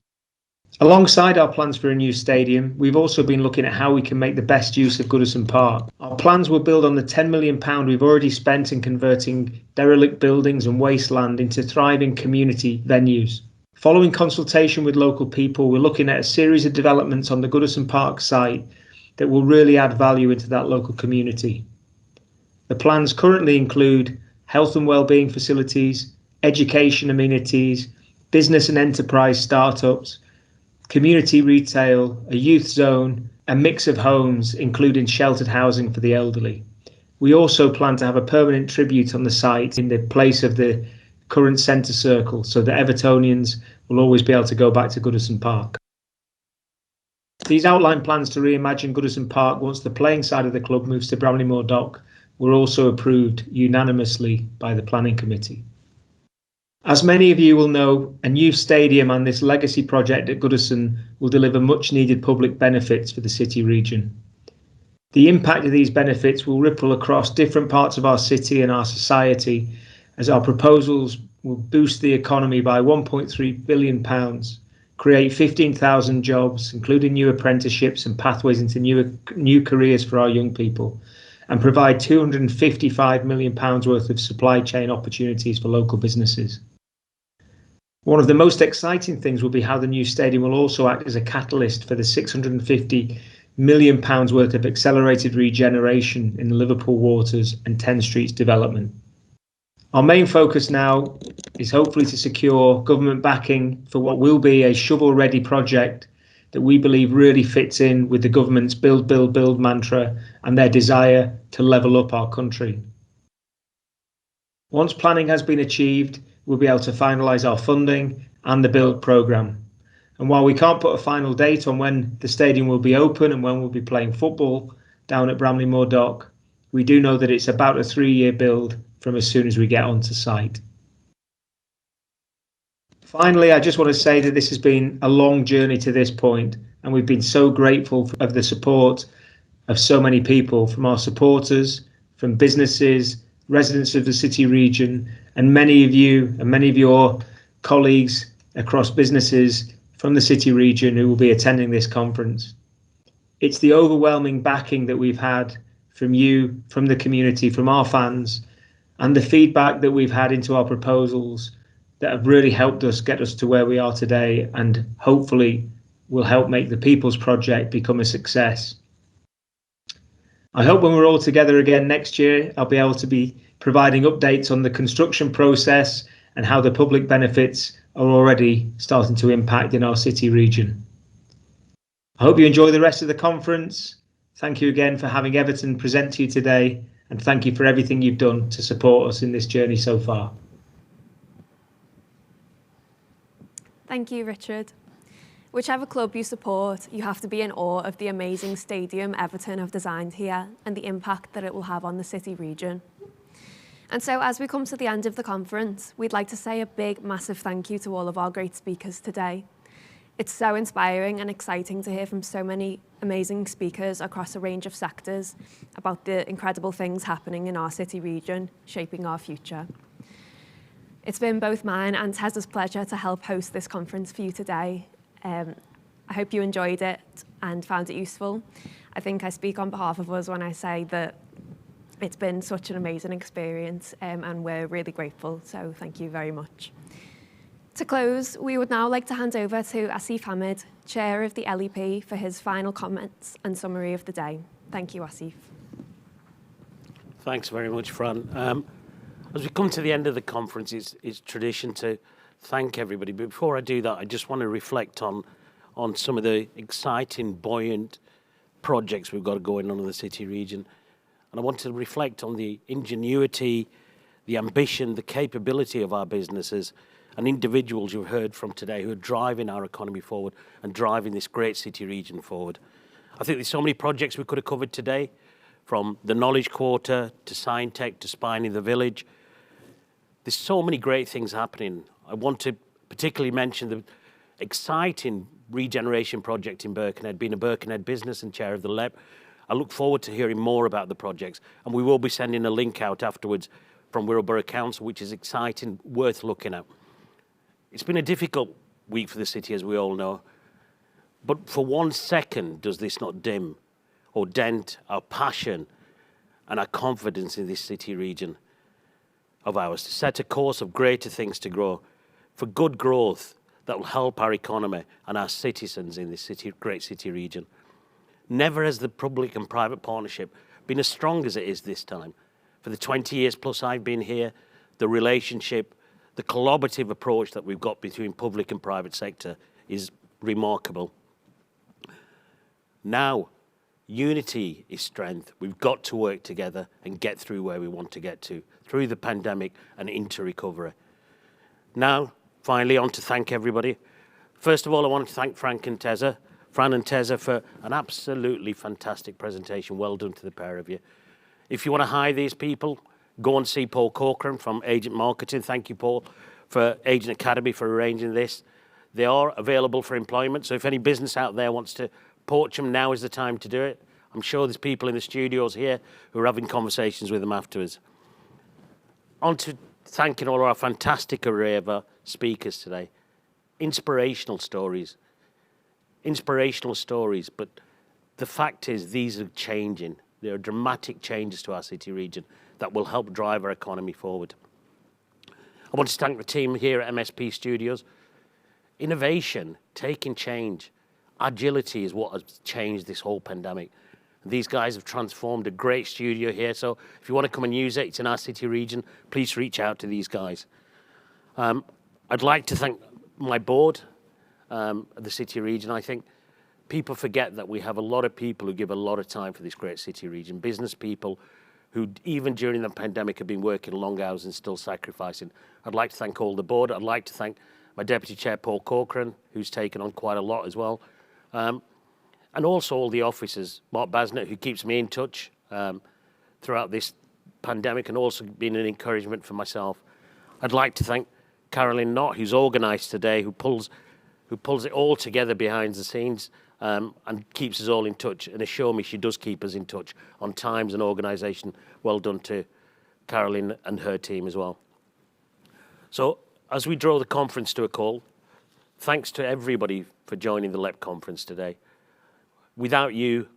Alongside our plans for a new stadium, we've also been looking at how we can make the best use of Goodison Park. Our plans will build on the £10 million we've already spent in converting derelict buildings and wasteland into thriving community venues. Following consultation with local people, we're looking at a series of developments on the Goodison Park site that will really add value into that local community. The plans currently include health and wellbeing facilities, education amenities, business and enterprise startups, community retail, a youth zone, a mix of homes, including sheltered housing for the elderly. We also plan to have a permanent tribute on the site in the place of the current centre circle, so that Evertonians will always be able to go back to Goodison Park. These outline plans to reimagine Goodison Park once the playing side of the club moves to Bramley-Moore Dock were also approved unanimously by the Planning Committee. As many of you will know, a new stadium and this legacy project at Goodison will deliver much needed public benefits for the city region. The impact of these benefits will ripple across different parts of our city and our society, as our proposals will boost the economy by £1.3 billion, create 15,000 jobs, including new apprenticeships and pathways into new careers for our young people, and provide £255 million worth of supply chain opportunities for local businesses. One of the most exciting things will be how the new stadium will also act as a catalyst for the £650 million worth of accelerated regeneration in the Liverpool Waters and 10 Streets development. Our main focus now is hopefully to secure government backing for what will be a shovel-ready project that we believe really fits in with the government's build, build, build mantra and their desire to level up our country. Once planning has been achieved, we'll be able to finalise our funding and the build programme. And while we can't put a final date on when the stadium will be open and when we'll be playing football down at Bramley-Moore Dock, we do know that it's about a 3-year build from as soon as we get onto site. Finally, I just want to say that this has been a long journey to this point, and we've been so grateful of the support of so many people, from our supporters, from businesses, residents of the city region, and many of you and many of your colleagues across businesses from the city region who will be attending this conference. It's the overwhelming backing that we've had from you, from the community, from our fans, and the feedback that we've had into our proposals that have really helped us get us to where we are today, and hopefully will help make the People's Project become a success. I hope when we're all together again next year, I'll be able to be providing updates on the construction process and how the public benefits are already starting to impact in our city region. I hope you enjoy the rest of the conference. Thank you again for having Everton present to you today, and thank you for everything you've done to support us in this journey so far. Thank you, Richard. Whichever club you support, you have to be in awe of the amazing stadium Everton have designed here and the impact that it will have on the city region. And so as we come to the end of the conference, we'd like to say a big, massive thank you to all of our great speakers today. It's so inspiring and exciting to hear from so many amazing speakers across a range of sectors about the incredible things happening in our city region, shaping our future. It's been both mine and Tez's pleasure to help host this conference for you today. I hope you enjoyed it and found it useful. I think I speak on behalf of us when I say that it's been such an amazing experience, and we're really grateful, so thank you very much. To close, we would now like to hand over to Asif Hamid, Chair of the LEP, for his final comments and summary of the day. Thank you, Asif. Thanks very much, Fran. As we come to the end of the conference, it's tradition to thank everybody. But before I do that, I just want to reflect on some of the exciting, buoyant projects we've got going on in the city region. And I want to reflect on the ingenuity, the ambition, the capability of our businesses and individuals you've heard from today who are driving our economy forward and driving this great city region forward. I think there's so many projects we could have covered today, from the Knowledge Quarter to Scientech to Spine in the Village. There's so many great things happening. I want to particularly mention the exciting regeneration project in Birkenhead. Being a Birkenhead business and chair of the LEP, I look forward to hearing more about the projects, and we will be sending a link out afterwards from Wirral Borough Council, which is exciting, worth looking at. It's been a difficult week for the city, as we all know, but for 1 second does this not dim or dent our passion and our confidence in this city region of ours to set a course of greater things to grow, for good growth that will help our economy and our citizens in this great city region. Never has the public and private partnership been as strong as it is this time. For the 20 years plus I've been here, the relationship, the collaborative approach that we've got between public and private sector is remarkable. Now, unity is strength. We've got to work together and get through where we want to get to, through the pandemic and into recovery. Now, finally, I want to thank everybody. First of all, I want to thank Fran and Teza for an absolutely fantastic presentation. Well done to the pair of you. If you want to hire these people, go and see Paul Corcoran from Agent Marketing. Thank you, Paul, for Agent Academy for arranging this. They are available for employment, so if any business out there wants to poach them, now is the time to do it. I'm sure there's people in the studios here who are having conversations with them afterwards. On to thanking all of our fantastic array of speakers today. Inspirational stories, but the fact is these are changing. There are dramatic changes to our city region that will help drive our economy forward. I want to thank the team here at MSP Studios. Innovation, taking change, agility is what has changed this whole pandemic. These guys have transformed a great studio here, so if you want to come and use it, it's in our city region, please reach out to these guys. I'd like to thank my board of the city region. I think people forget that we have a lot of people who give a lot of time for this great city region, business people who even during the pandemic have been working long hours and still sacrificing. I'd like to thank all the board. I'd like to thank my Deputy Chair, Paul Corcoran, who's taken on quite a lot as well. And also all the officers, Mark Basnett, who keeps me in touch throughout this pandemic and also been an encouragement for myself. I'd like to thank Carolyn Knott, who's organised today, who pulls it all together behind the scenes and keeps us all in touch and assure me she does keep us in touch on times and organisation. Well done to Carolyn and her team as well. So as we draw the conference to a call, thanks to everybody for joining the LEP conference today. Without you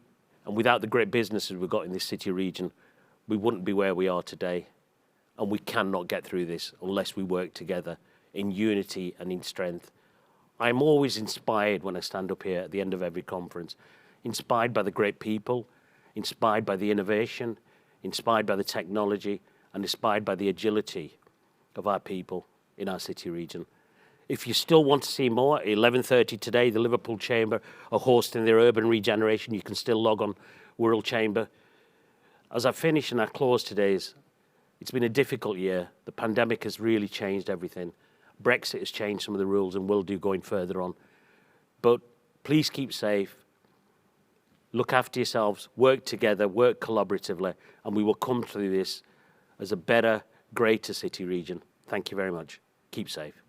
and without the great businesses we've got in this city region, we wouldn't be where we are today. And we cannot get through this unless we work together in unity and in strength. I'm always inspired when I stand up here at the end of every conference, inspired by the great people, inspired by the innovation, inspired by the technology, and inspired by the agility of our people in our city region. If you still want to see more, at 11:30 today, the Liverpool Chamber are hosting their urban regeneration. You can still log on Wirral Chamber. As I finish and I close today's, it's been a difficult year. The pandemic has really changed everything. Brexit has changed some of the rules and will do going further on. But please keep safe. Look after yourselves, work together, work collaboratively, and we will come through this as a better, greater city region. Thank you very much. Keep safe.